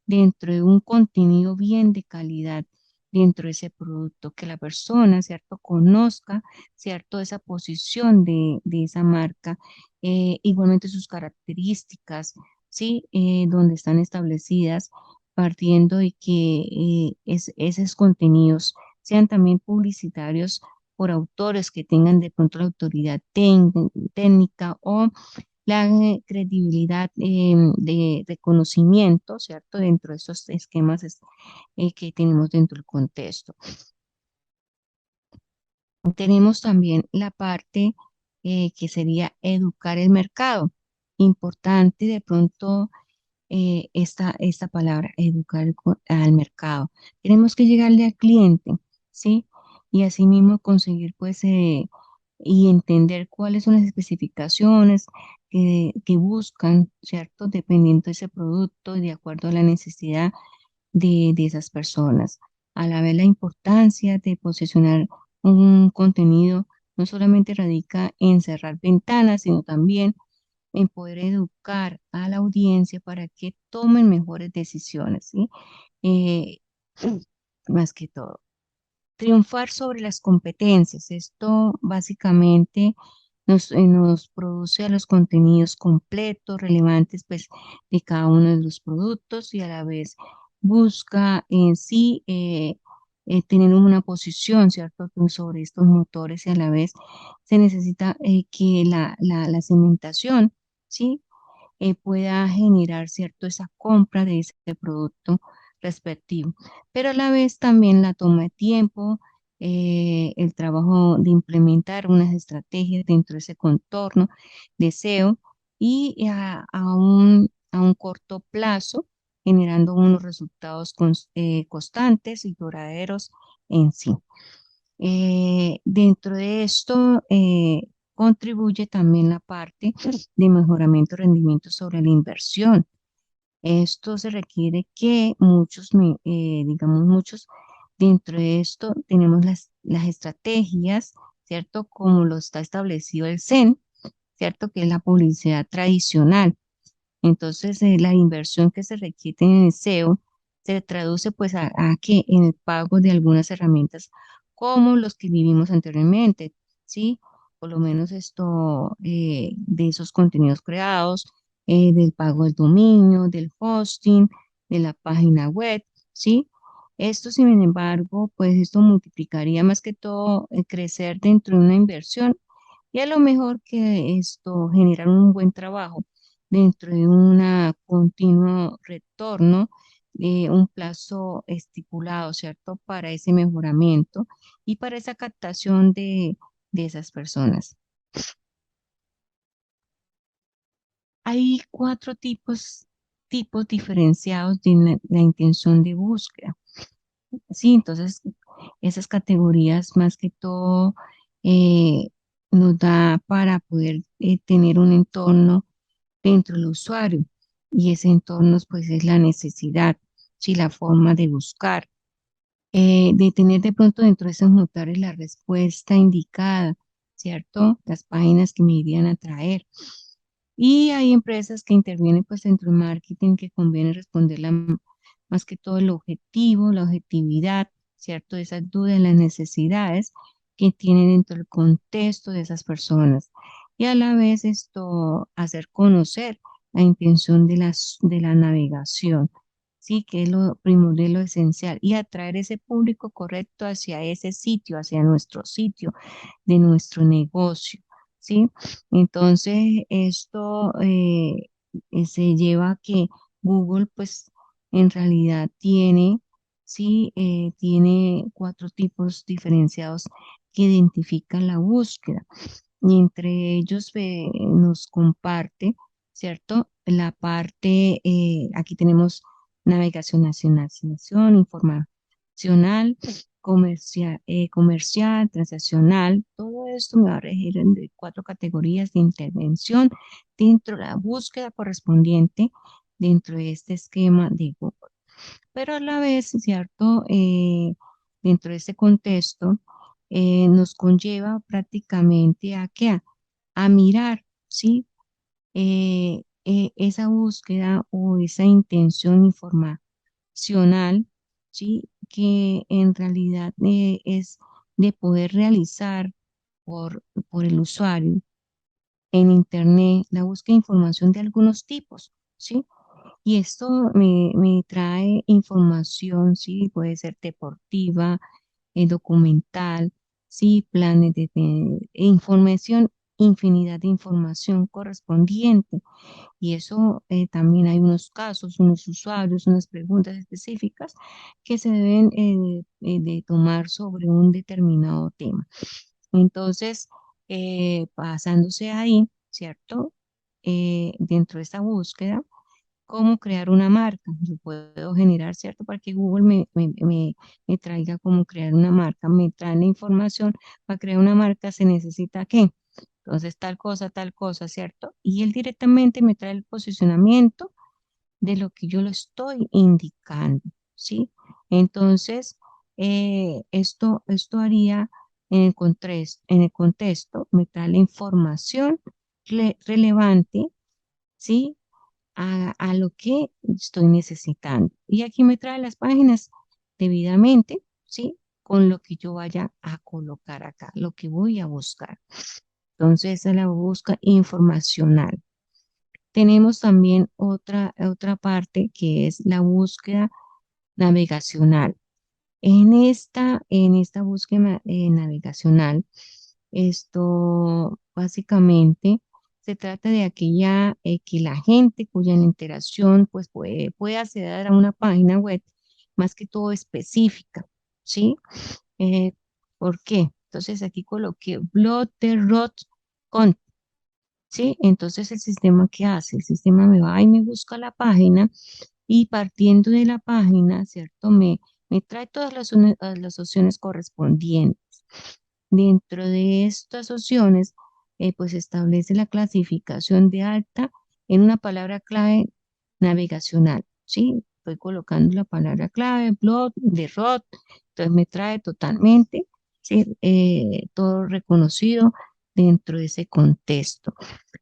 dentro de un contenido bien de calidad dentro de ese producto, que la persona, ¿cierto?, conozca, ¿cierto?, esa posición de esa marca, igualmente sus características, ¿sí?, donde están establecidas, partiendo de que esos contenidos sean también publicitarios por autores que tengan de pronto la autoridad técnica o la credibilidad de reconocimiento, ¿cierto? Dentro de esos esquemas que tenemos dentro del contexto. Tenemos también la parte que sería educar el mercado. Importante de pronto esta palabra, educar al mercado. Tenemos que llegarle al cliente, ¿sí? Y asimismo conseguir pues y entender cuáles son las especificaciones que buscan, ¿cierto? Dependiendo de ese producto y de acuerdo a la necesidad de esas personas. A la vez la importancia de posicionar un contenido no solamente radica en cerrar ventanas, sino también en poder educar a la audiencia para que tomen mejores decisiones, ¿sí? Eh, más que todo. Triunfar sobre las competencias. Esto básicamente nos produce a los contenidos completos, relevantes, pues, de cada uno de los productos y a la vez busca en sí tener una posición, ¿cierto? Sobre estos motores y a la vez se necesita que la segmentación, ¿sí? Pueda generar, ¿cierto? Esa compra de ese producto respectivo. Pero a la vez también la toma de tiempo, el trabajo de implementar unas estrategias dentro de ese contorno de SEO y a un corto plazo, generando unos resultados constantes y duraderos en sí. Dentro de esto contribuye también la parte de mejoramiento de rendimiento sobre la inversión. Esto se requiere que muchos, digamos, muchos, dentro de esto tenemos las estrategias, ¿cierto? Como lo está establecido el CEN, ¿cierto? Que es la publicidad tradicional. Entonces, la inversión que se requiere en el SEO se traduce pues a que en el pago de algunas herramientas como los que vivimos anteriormente, ¿sí? Por lo menos esto de esos contenidos creados, del pago del dominio, del hosting, de la página web, ¿sí? Esto, sin embargo, pues esto multiplicaría más que todo crecer dentro de una inversión y a lo mejor que esto generar un buen trabajo dentro de un continuo retorno, un plazo estipulado, ¿cierto? Para ese mejoramiento y para esa captación de esas personas. Hay cuatro tipos diferenciados de la intención de búsqueda. Sí, entonces esas categorías más que todo eh, nos da para poder tener un entorno dentro del usuario y ese entorno pues es la necesidad, sí, la forma de buscar, de tener de pronto dentro de esos motores la respuesta indicada, ¿cierto? Las páginas que me irían a traer. Y hay empresas que intervienen pues dentro del marketing que conviene responder más que todo el objetivo, la objetividad, ¿cierto? Esas dudas, las necesidades que tienen dentro del contexto de esas personas. Y a la vez esto, hacer conocer la intención de la navegación, ¿sí? Que es lo primordial, lo esencial, y atraer ese público correcto hacia ese sitio, hacia nuestro sitio de nuestro negocio, ¿sí? Entonces, esto se lleva a que Google, pues, en realidad tiene, sí, tiene cuatro tipos diferenciados que identifican la búsqueda. Y entre ellos nos comparte, ¿cierto? La parte, aquí tenemos navegación nacional, informacional, comercial, transaccional. Todo esto me va a regir en de cuatro categorías de intervención dentro de la búsqueda correspondiente dentro de este esquema de Google. Pero a la vez, ¿cierto? Dentro de este contexto, nos conlleva prácticamente a qué? A mirar, ¿sí? Esa búsqueda o esa intención informacional, ¿sí? Que en realidad es de poder realizar por el usuario en Internet la búsqueda de información de algunos tipos, ¿sí? Y esto me trae información, sí, puede ser deportiva, documental, sí, planes información, infinidad de información correspondiente. Y eso también hay unos casos, unos usuarios, unas preguntas específicas que se deben de tomar sobre un determinado tema. Entonces, basándose ahí, ¿cierto? Dentro de esta búsqueda, cómo crear una marca. Yo puedo generar, ¿cierto? Para que Google me traiga cómo crear una marca. Me trae la información. Para crear una marca se necesita qué. Entonces, tal cosa, ¿cierto? Y él directamente me trae el posicionamiento de lo que yo lo estoy indicando, ¿sí? Entonces, esto haría en el contexto, me trae la información relevante, ¿sí? A lo que estoy necesitando. Y aquí me trae las páginas debidamente, ¿sí? con lo que yo vaya a colocar acá, lo que voy a buscar. Entonces, esa es la búsqueda informacional. Tenemos también otra parte que es la búsqueda navegacional. En esta búsqueda navegacional, esto básicamente se trata de aquella que la gente cuya interacción pues puede acceder a una página web más que todo específica, ¿sí? Eh, ¿Por qué? Entonces aquí coloqué Blotterot con, ¿sí? Entonces el sistema, ¿qué hace? El sistema me va y me busca la página y partiendo de la página, ¿cierto? Me trae todas las opciones correspondientes. Dentro de estas opciones, pues establece la clasificación de alta en una palabra clave navegacional, ¿sí? Estoy colocando la palabra clave, blog, de ROT, entonces me trae totalmente, ¿sí? Todo reconocido dentro de ese contexto.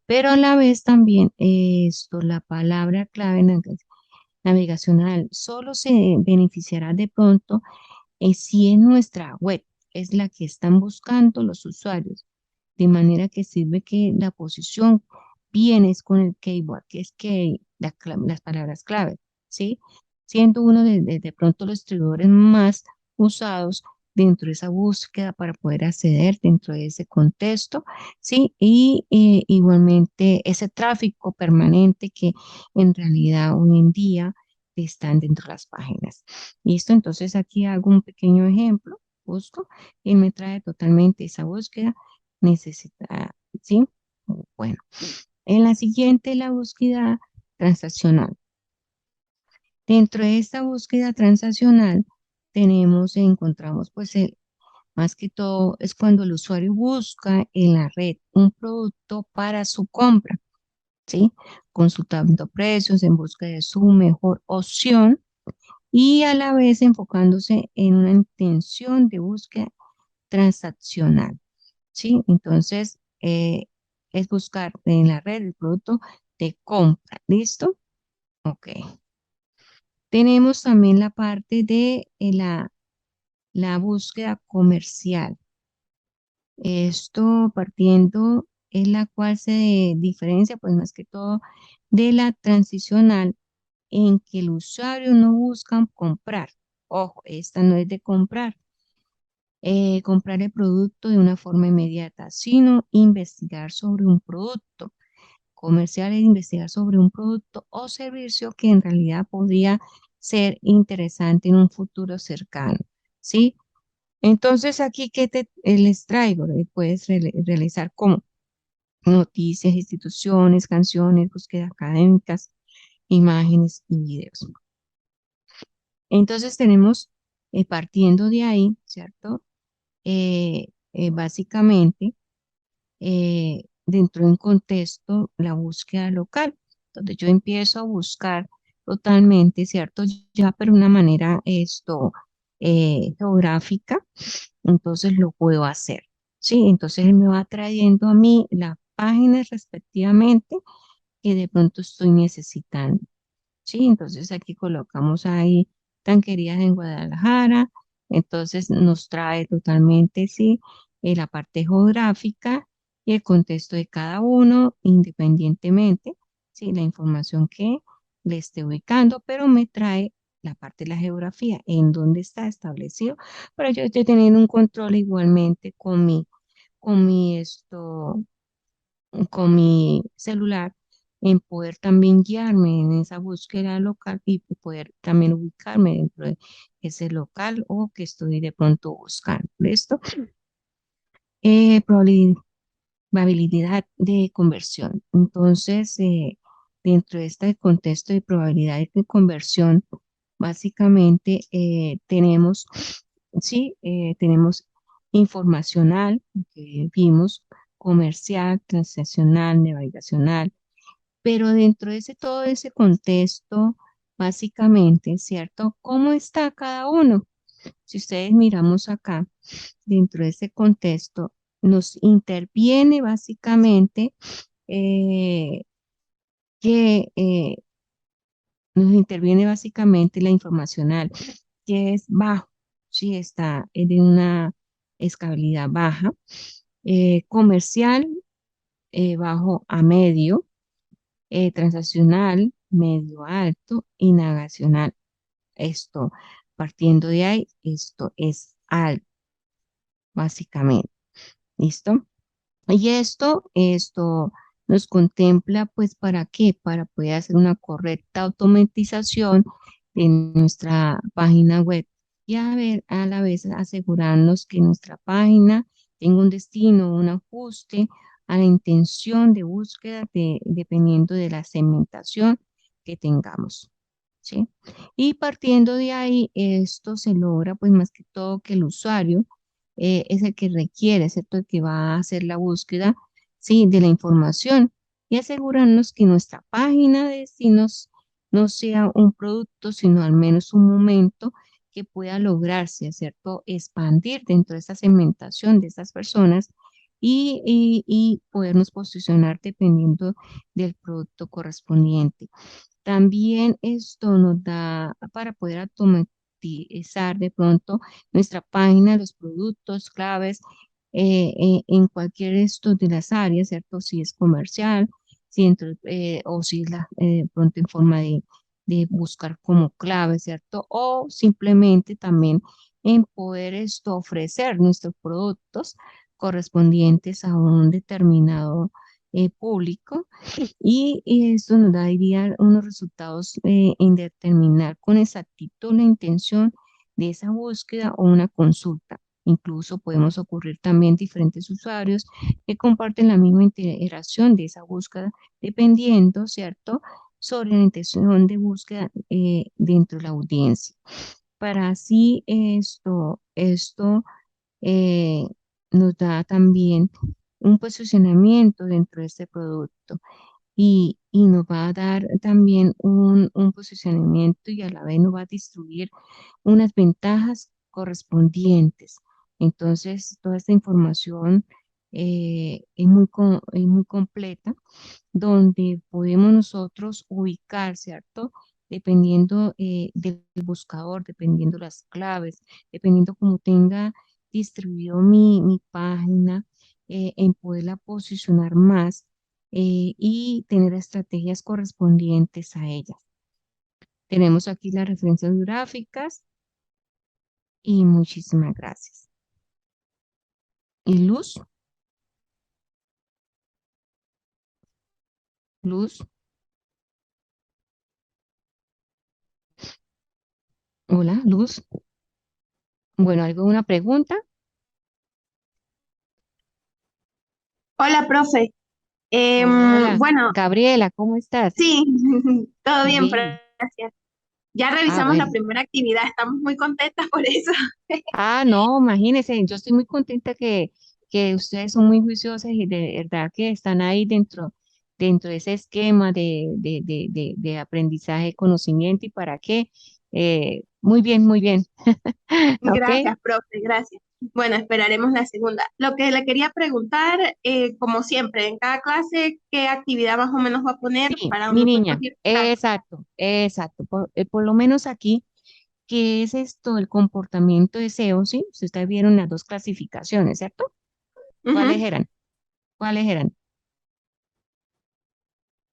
Pero a la vez también la palabra clave navegacional solo se beneficiará de pronto si en nuestra web es la que están buscando los usuarios, de manera que sirve que la posición viene es con el keyword, que es que las palabras clave, ¿sí? Siendo uno de pronto los distribuidores más usados dentro de esa búsqueda para poder acceder dentro de ese contexto, ¿sí? Y igualmente ese tráfico permanente que en realidad hoy en día están dentro de las páginas. Listo, entonces aquí hago un pequeño ejemplo, busco y me trae totalmente esa búsqueda necesitada, ¿sí? Bueno, en la siguiente, la búsqueda transaccional. Dentro de esta búsqueda transaccional encontramos pues más que todo es cuando el usuario busca en la red un producto para su compra, ¿sí? Consultando precios en busca de su mejor opción y a la vez enfocándose en una intención de búsqueda transaccional, ¿sí? Entonces, es buscar en la red el producto de compra, ¿listo? Ok. Tenemos también la parte de la búsqueda comercial. Esto partiendo en la cual se diferencia, pues más que todo, de la transicional en que el usuario no busca comprar. Ojo, esta no es de comprar el producto de una forma inmediata, sino investigar sobre un producto comercial e investigar sobre un producto o servicio que en realidad podría ser interesante en un futuro cercano, ¿sí? Entonces aquí les traigo, puedes realizar como noticias, instituciones, canciones, búsquedas académicas, imágenes y videos. Entonces tenemos, partiendo de ahí, ¿cierto? Básicamente, dentro de un contexto, la búsqueda local, donde yo empiezo a buscar totalmente, ¿cierto? Ya pero de una manera geográfica, entonces lo puedo hacer, ¿sí? Entonces él me va trayendo a mí las páginas respectivamente que de pronto estoy necesitando. Sí, entonces aquí colocamos ahí Tanquerías en Guadalajara, entonces nos trae totalmente, sí, la parte geográfica y el contexto de cada uno, independientemente, sí, la información que le esté ubicando, pero me trae la parte de la geografía, en dónde está establecido, para yo esté teniendo un control igualmente con mi con mi celular en poder también guiarme en esa búsqueda local y poder también ubicarme dentro de ese local o que estoy de pronto buscando. ¿Listo? Probabilidad de conversión. Entonces, dentro de este contexto de probabilidad de conversión, básicamente tenemos, sí, tenemos informacional, que vimos, comercial, transaccional, navegacional, pero dentro de todo ese contexto, básicamente, ¿cierto? ¿Cómo está cada uno? Si ustedes miramos acá, dentro de ese contexto, nos interviene básicamente eh, que nos interviene básicamente la informacional, que es bajo, sí, está de una escalabilidad baja, comercial, bajo a medio, transaccional, medio alto y navegacional. Esto, partiendo de ahí, esto es alto, básicamente. ¿Listo? Y esto nos contempla, pues, ¿para qué? Para poder hacer una correcta automatización de nuestra página web y a la vez asegurarnos que nuestra página tenga un destino, un ajuste a la intención de búsqueda dependiendo de la segmentación que tengamos. ¿Sí? Y partiendo de ahí, esto se logra, pues, más que todo que el usuario es el que requiere, ¿cierto? El que va a hacer la búsqueda, sí, de la información y asegurarnos que nuestra página de destinos no sea un producto, sino al menos un momento que pueda lograrse, ¿cierto? Expandir dentro de esta segmentación de estas personas y podernos posicionar dependiendo del producto correspondiente. También esto nos da para poder automatizar de pronto nuestra página, los productos claves en cualquier esto de las áreas, ¿cierto? Si es comercial, o si es pronto en forma de buscar como clave, ¿cierto? O simplemente también en poder esto ofrecer nuestros productos correspondientes a un determinado público y esto nos daría unos resultados en determinar con exactitud la intención de esa búsqueda o una consulta. Incluso podemos ocurrir también diferentes usuarios que comparten la misma interacción de esa búsqueda, dependiendo, ¿cierto?, sobre la intención de búsqueda dentro de la audiencia. Para así esto eh, nos da también un posicionamiento dentro de este producto y nos va a dar también un posicionamiento y a la vez nos va a distribuir unas ventajas correspondientes. Entonces, toda esta información es muy completa, donde podemos nosotros ubicar, ¿cierto? Dependiendo del buscador, dependiendo las claves, dependiendo cómo tenga distribuido mi página, en poderla posicionar más y tener estrategias correspondientes a ella. Tenemos aquí las referencias gráficas y muchísimas gracias. Y Luz, Luz, hola, Luz. Bueno, ¿alguna pregunta? Hola, profe. Hola, Bueno, Gabriela, ¿cómo estás? sí, todo bien, Bien. gracias. Ya Ah, revisamos la bueno. primera actividad, estamos muy contentas por eso. Ah, no, imagínense, yo estoy muy contenta que ustedes son muy juiciosas y de verdad que están ahí dentro de ese esquema de aprendizaje, conocimiento y para qué. Muy bien, muy bien. ¿Ok? Gracias, profe, gracias. Bueno, esperaremos la segunda. Lo que le quería preguntar, como siempre, en cada clase, ¿qué actividad más o menos va a poner Sí, para mi nosotros niña, ir fijando? exacto, exacto. Por lo menos aquí, ¿qué es esto? El comportamiento de SEO, ¿sí? Ustedes vieron las dos clasificaciones, ¿cierto? ¿Cuáles Ujú. eran? ¿Cuáles eran?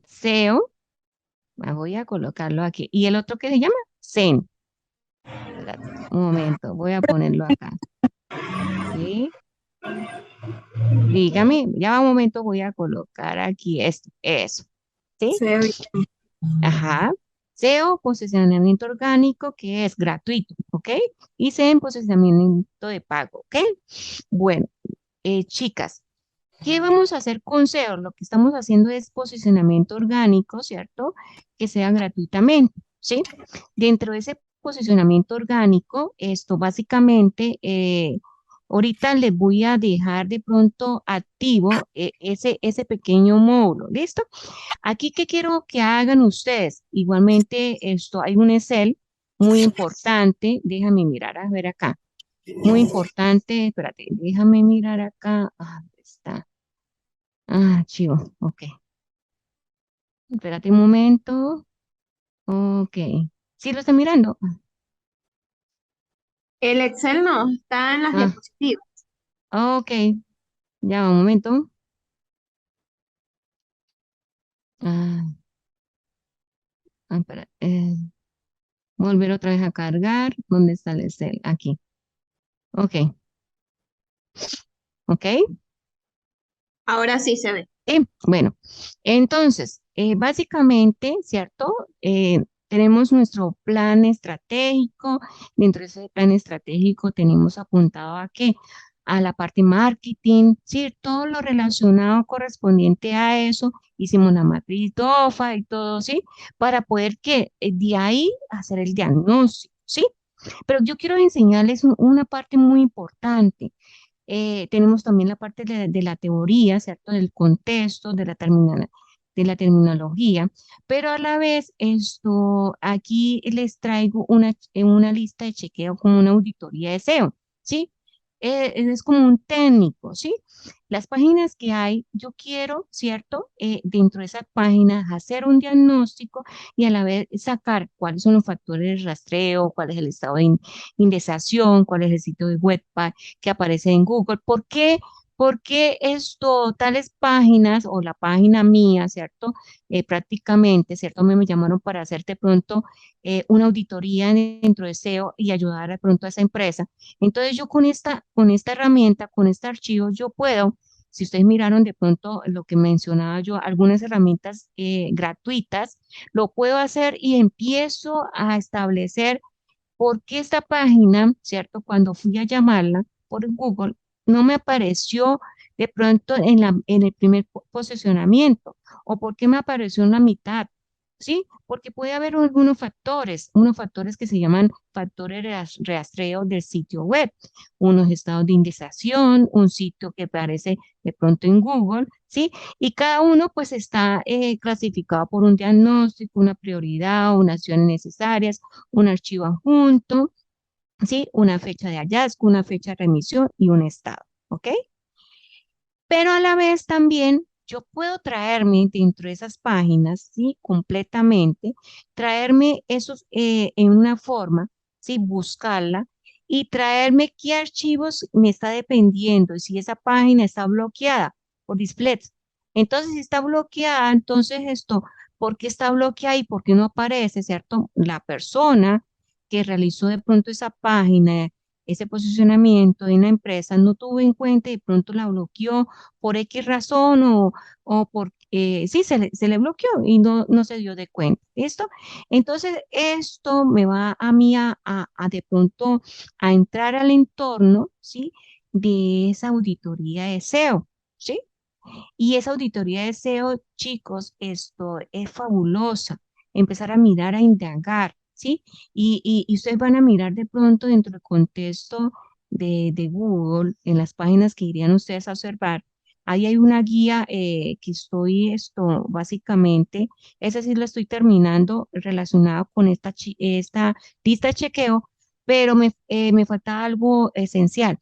SEO. Voy a colocarlo aquí. ¿Y el otro qué se llama? Zen. Espérate, un momento, voy a ponerlo acá. ¿Sí? Dígame, ya va un momento, voy a colocar aquí esto. Eso. ¿Sí? Se ve Ajá. SEO, posicionamiento orgánico, que es gratuito, ¿ok? Y Zen, posicionamiento de pago, ¿ok? Bueno, chicas, ¿qué vamos a hacer con SEO? Lo que estamos haciendo es posicionamiento orgánico, ¿cierto? Que sea gratuitamente, ¿sí? Dentro de ese posicionamiento orgánico, esto básicamente, ahorita les voy a dejar de pronto activo ese pequeño módulo, ¿listo? Aquí, ¿qué quiero que hagan ustedes? Igualmente, esto hay un Excel muy importante, déjame mirar a ver acá, muy importante, espérate, déjame mirar acá, ¿dónde está? Ah, chivo, ok. Espérate un momento. Ok. ¿Sí lo está mirando? El Excel no, está en las Ah, diapositivas. ok, ya va un momento. Ah, espera, volver otra vez a cargar. ¿Dónde está el Excel? Aquí. Ok, ok. Ahora sí se ve. Bueno, entonces, básicamente, ¿cierto? Tenemos nuestro plan estratégico. Dentro de ese plan estratégico tenemos apuntado a qué? A la parte marketing, ¿sí? Todo lo relacionado correspondiente a eso. Hicimos una matriz DOFA y todo, ¿sí? Para poder que de ahí hacer el diagnóstico, ¿sí? Pero yo quiero enseñarles una parte muy importante. Tenemos también la parte de la teoría, ¿cierto? Del contexto, de la terminología, pero a la vez esto, aquí les traigo una lista de chequeo como una auditoría de SEO, ¿sí? Es como un técnico, ¿sí? Las páginas que hay, yo quiero, ¿cierto? Dentro de esas páginas hacer un diagnóstico y a la vez sacar cuáles son los factores de rastreo, cuál es el estado de indexación, cuál es el sitio de web que aparece en Google. ¿Por qué? Porque esto, tales páginas o la página mía, ¿cierto? Prácticamente, ¿cierto? Me llamaron para hacer de pronto una auditoría dentro de SEO y ayudar de pronto a esa empresa. Entonces yo con esta herramienta, con este archivo, yo puedo, si ustedes miraron de pronto lo que mencionaba yo, algunas herramientas gratuitas, lo puedo hacer y empiezo a establecer porque esta página, ¿cierto? Cuando fui a llamarla por Google, no me apareció de pronto en el primer posicionamiento o porque me apareció en la mitad, ¿sí? Porque puede haber algunos factores, unos factores que se llaman factores de rastreo del sitio web, unos estados de indexación, un sitio que aparece de pronto en Google, ¿sí? Y cada uno pues está clasificado por un diagnóstico, una prioridad, unas acciones necesarias, un archivo adjunto, ¿sí? Una fecha de hallazgo, una fecha de remisión y un estado, ¿ok? Pero a la vez también yo puedo traerme dentro de esas páginas, ¿sí? Completamente, traerme esos en una forma, ¿sí? Buscarla y traerme qué archivos me está dependiendo y si esa página está bloqueada por display. Entonces, si está bloqueada, entonces esto, ¿por qué está bloqueada y por qué no aparece, ¿cierto? La persona que realizó de pronto esa página, ese posicionamiento de una empresa, no tuvo en cuenta y de pronto la bloqueó por X razón o porque sí, se le bloqueó y no se dio de cuenta. ¿Listo? Entonces, esto me va a mí a de pronto a entrar al entorno, ¿sí? De esa auditoría de SEO, ¿sí? Y esa auditoría de SEO, chicos, esto es fabulosa. Empezar a mirar, a indagar, ¿sí? Y ustedes van a mirar de pronto dentro del contexto de Google, en las páginas que irían ustedes a observar. Ahí hay una guía que estoy, esto, básicamente, esa sí la estoy terminando relacionada con esta lista de chequeo, pero me falta algo esencial.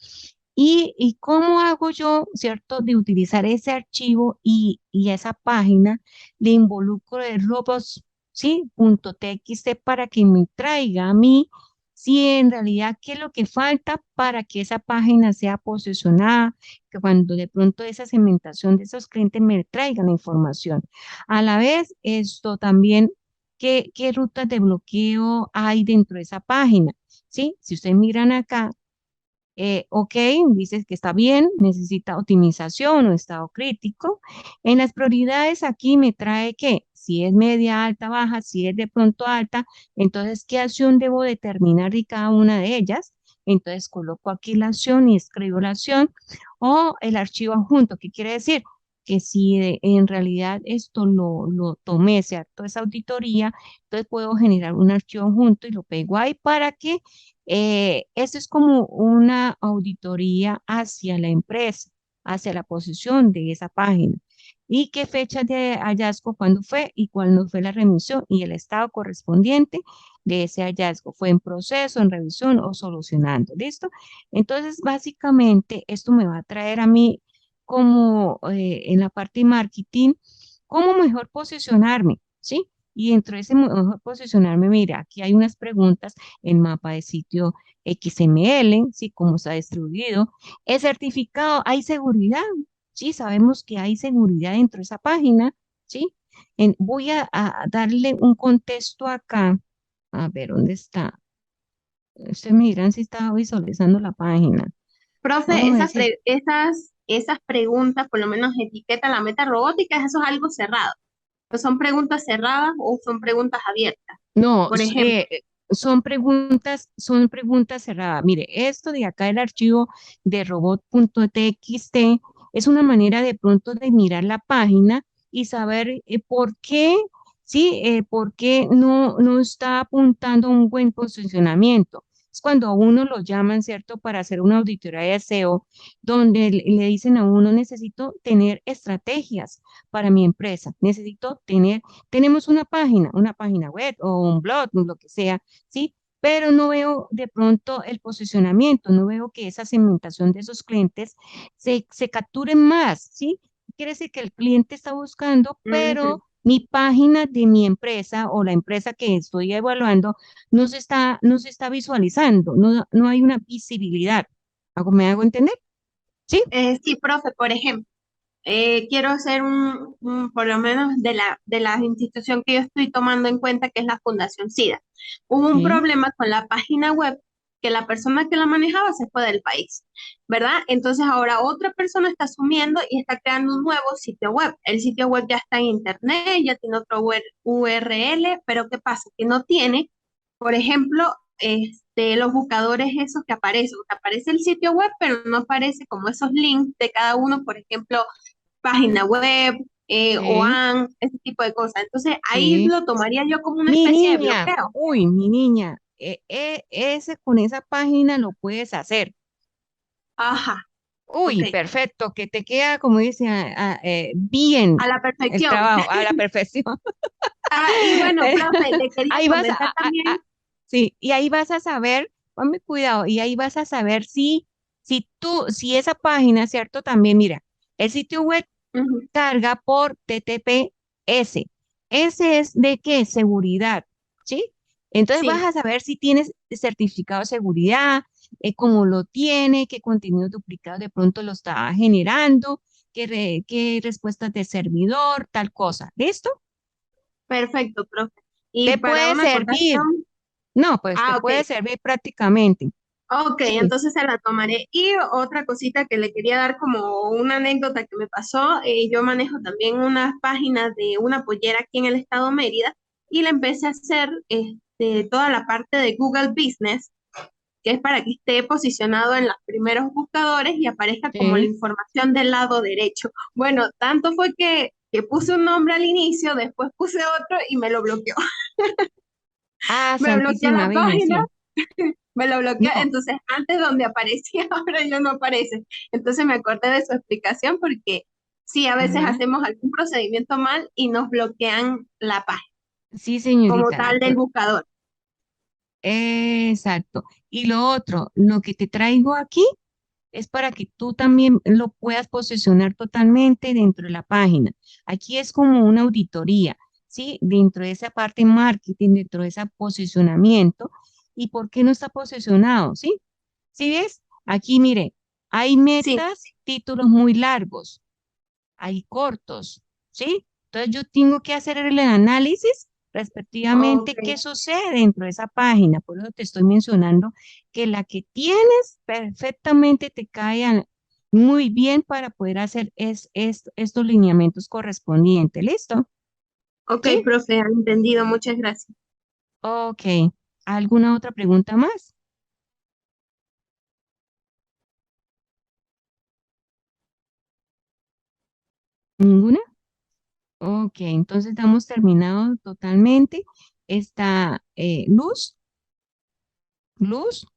Y cómo hago yo, ¿cierto?, de utilizar ese archivo y esa página, le involucro el robots, ¿sí? .txt para que me traiga a mí, si en realidad qué es lo que falta para que esa página sea posicionada, que cuando de pronto esa segmentación de esos clientes me traigan la información. A la vez, esto también, qué rutas de bloqueo hay dentro de esa página? ¿Sí? Si ustedes miran acá, ok, dices que está bien, necesita optimización o estado crítico. En las prioridades aquí me trae que si es media, alta, baja, si es de pronto alta, entonces qué acción debo determinar de cada una de ellas. Entonces coloco aquí la acción y escribo la acción o el archivo adjunto, ¿qué quiere decir? Que si en realidad esto lo tomé, ¿cierto? Esa auditoría, entonces puedo generar un archivo adjunto y lo pego ahí para que esto es como una auditoría hacia la empresa, hacia la posición de esa página. Y qué fecha de hallazgo, cuándo fue y cuándo fue la remisión y el estado correspondiente de ese hallazgo. ¿Fue en proceso, en revisión o solucionando? ¿Listo? Entonces, básicamente, esto me va a traer a mí como en la parte de marketing, cómo mejor posicionarme, ¿sí? Y dentro de ese mejor posicionarme, mira, aquí hay unas preguntas, el mapa de sitio XML, ¿sí? Cómo está distribuido. ¿Es certificado? ¿Hay seguridad? Sí, sabemos que hay seguridad dentro de esa página, ¿sí? Voy a darle un contexto acá. A ver, ¿dónde está? Ustedes me dirán si estaba visualizando la página. Profe, Vamos a decir, esas preguntas, por lo menos etiqueta la meta robótica, eso es algo cerrado. ¿No son preguntas cerradas o son preguntas abiertas? no, Por ejemplo, son preguntas cerradas. Mire, esto de acá, el archivo de robot.txt, es una manera de pronto de mirar la página y saber por qué, sí, por qué no está apuntando a un buen posicionamiento. Es cuando a uno lo llaman, ¿cierto?, para hacer una auditoría de SEO, donde le dicen a uno, necesito tener estrategias para mi empresa, necesito tener tenemos una página web o un blog, lo que sea, ¿sí? Pero no veo de pronto el posicionamiento, no veo que esa segmentación de esos clientes se capture más, ¿sí? Quiere decir que el cliente está buscando, ujú. pero mi página de mi empresa o la empresa que estoy evaluando no se está visualizando, no hay una visibilidad. ¿Me hago entender? ¿Sí? Sí, profe, por ejemplo. Quiero hacer por lo menos de la institución que yo estoy tomando en cuenta, que es la Fundación SIDA. Hubo un Sí, problema con la página web que la persona que la manejaba se fue del país, ¿verdad? Entonces ahora otra persona está asumiendo y está creando un nuevo sitio web. El sitio web ya está en internet, ya tiene otro URL, pero ¿qué pasa? Que no tiene, por ejemplo, los buscadores esos que aparecen. Aparece el sitio web, pero no aparece como esos links de cada uno, por ejemplo, página web, sí, OAN, ese tipo de cosas. Entonces ahí sí. lo tomaría yo como una Mi especie de niña, bloqueo. uy, mi niña, con esa página lo puedes hacer. Ajá, ok. Uy, perfecto, que te queda, como dice, bien A la el perfección. trabajo, a la perfección. Ah, y bueno, profe, le quería Ahí vas comentar también. sí, y ahí vas a saber, ponme cuidado, y ahí vas a saber si esa página, ¿cierto? También, mira, el sitio web Ujú, carga por TTPS. Ese es de qué? Seguridad, ¿sí? Entonces vas sí, a saber si tienes certificado de seguridad, cómo lo tiene, qué contenido duplicado de pronto lo está generando, qué respuestas de servidor, tal cosa. ¿Listo? perfecto, profe. Y Te para puede una servir. acotación, No, pues te ok. puede servir prácticamente. Ok, Sí, entonces se la tomaré. Y otra cosita que le quería dar como una anécdota que me pasó, yo manejo también unas páginas de una pollera aquí en el estado Mérida y le empecé a hacer toda la parte de Google Business, que es para que esté posicionado en los primeros buscadores y aparezca como la sí. información del lado derecho. Bueno, tanto fue que puse un nombre al inicio, después puse otro y me lo bloqueó. Ah, Me bloqueó Santísima la Virgen, página, sí. me lo bloqueó, No, entonces antes donde aparecía, ahora ya no aparece. Entonces me acordé de su explicación porque sí, a veces ajá. hacemos algún procedimiento mal y nos bloquean la página Sí, como señorita. tal del buscador. Exacto. Y lo otro, lo que te traigo aquí es para que tú también lo puedas posicionar totalmente dentro de la página. Aquí es como una auditoría, ¿sí? Dentro de esa parte marketing, dentro de ese posicionamiento. ¿Y por qué no está posicionado? ¿Sí? ¿Sí ves? Aquí, mire, hay Sí, metas, títulos muy largos, hay cortos, ¿sí? Entonces yo tengo que hacer el análisis ok, respectivamente qué sucede dentro de esa página. Por eso te estoy mencionando que la que tienes perfectamente te cae muy bien para poder hacer estos lineamientos correspondientes. ¿Listo? ok, ¿Sí? profe, entendido, muchas gracias. Ok. ¿Alguna otra pregunta más? ¿Ninguna? Ok, entonces damos terminado totalmente. Esta Luz, Luz,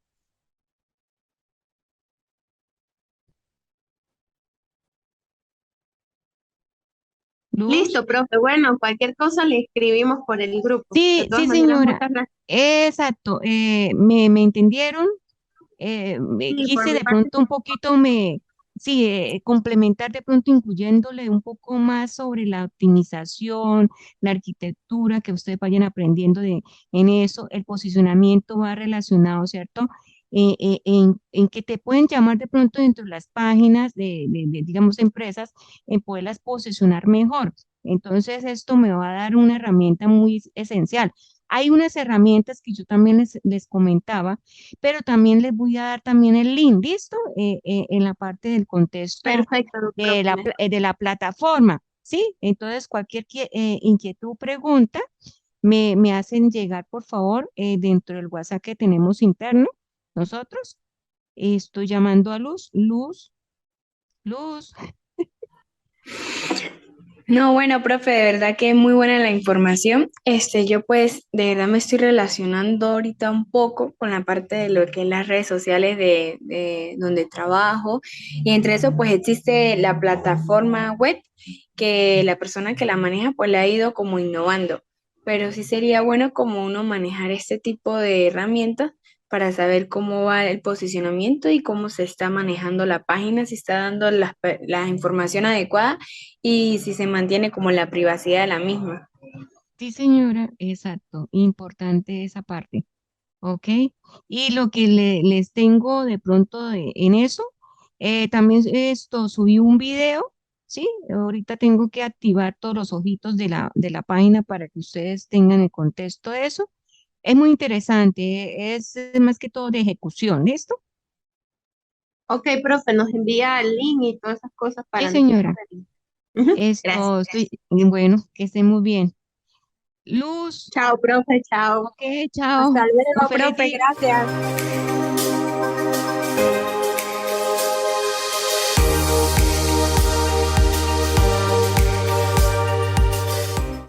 Luz. Listo, profe. Bueno, cualquier cosa le escribimos por el grupo. De Sí, todas sí, maneras, señora. muchas gracias. Exacto. Me entendieron. Sí, por Quise mi de parte, pronto un poquito, sí, complementar de pronto incluyéndole un poco más sobre la optimización, la arquitectura, que ustedes vayan aprendiendo en eso, el posicionamiento va relacionado, ¿cierto? En que te pueden llamar de pronto dentro de las páginas digamos, empresas, en poderlas posicionar mejor. Entonces, esto me va a dar una herramienta muy esencial. Hay unas herramientas que yo también les comentaba, pero también les voy a dar también el link, ¿listo? En la parte del contexto Perfecto, profe. de la plataforma, ¿sí? Entonces, cualquier inquietud, pregunta, me hacen llegar, por favor, dentro del WhatsApp que tenemos interno, nosotros. Estoy llamando a Luz, Luz, Luz. No, bueno, profe, de verdad que es muy buena la información. Yo pues de verdad me estoy relacionando ahorita un poco con la parte de lo que es las redes sociales de donde trabajo. Y entre eso pues existe la plataforma web que la persona que la maneja pues le ha ido como innovando. Pero sí sería bueno como uno manejar este tipo de herramientas para saber cómo va el posicionamiento y cómo se está manejando la página, si está dando la información adecuada y si se mantiene como la privacidad de la misma. Sí, señora, exacto, importante esa parte, ¿ok? Y lo que les tengo de pronto en eso, también esto, subí un video, ¿sí? Ahorita tengo que activar todos los ojitos de la página para que ustedes tengan el contexto de eso. Es muy interesante, es más que todo de ejecución, ¿listo? Ok, profe, nos envía el link y todas esas cosas Sí, para nosotros señora, ver. Ujú, gracias. esto, estoy, bueno, que estén muy bien. Luz, Chao, profe, chao. ok, chao, Hasta un luego, feliz profe, día. gracias.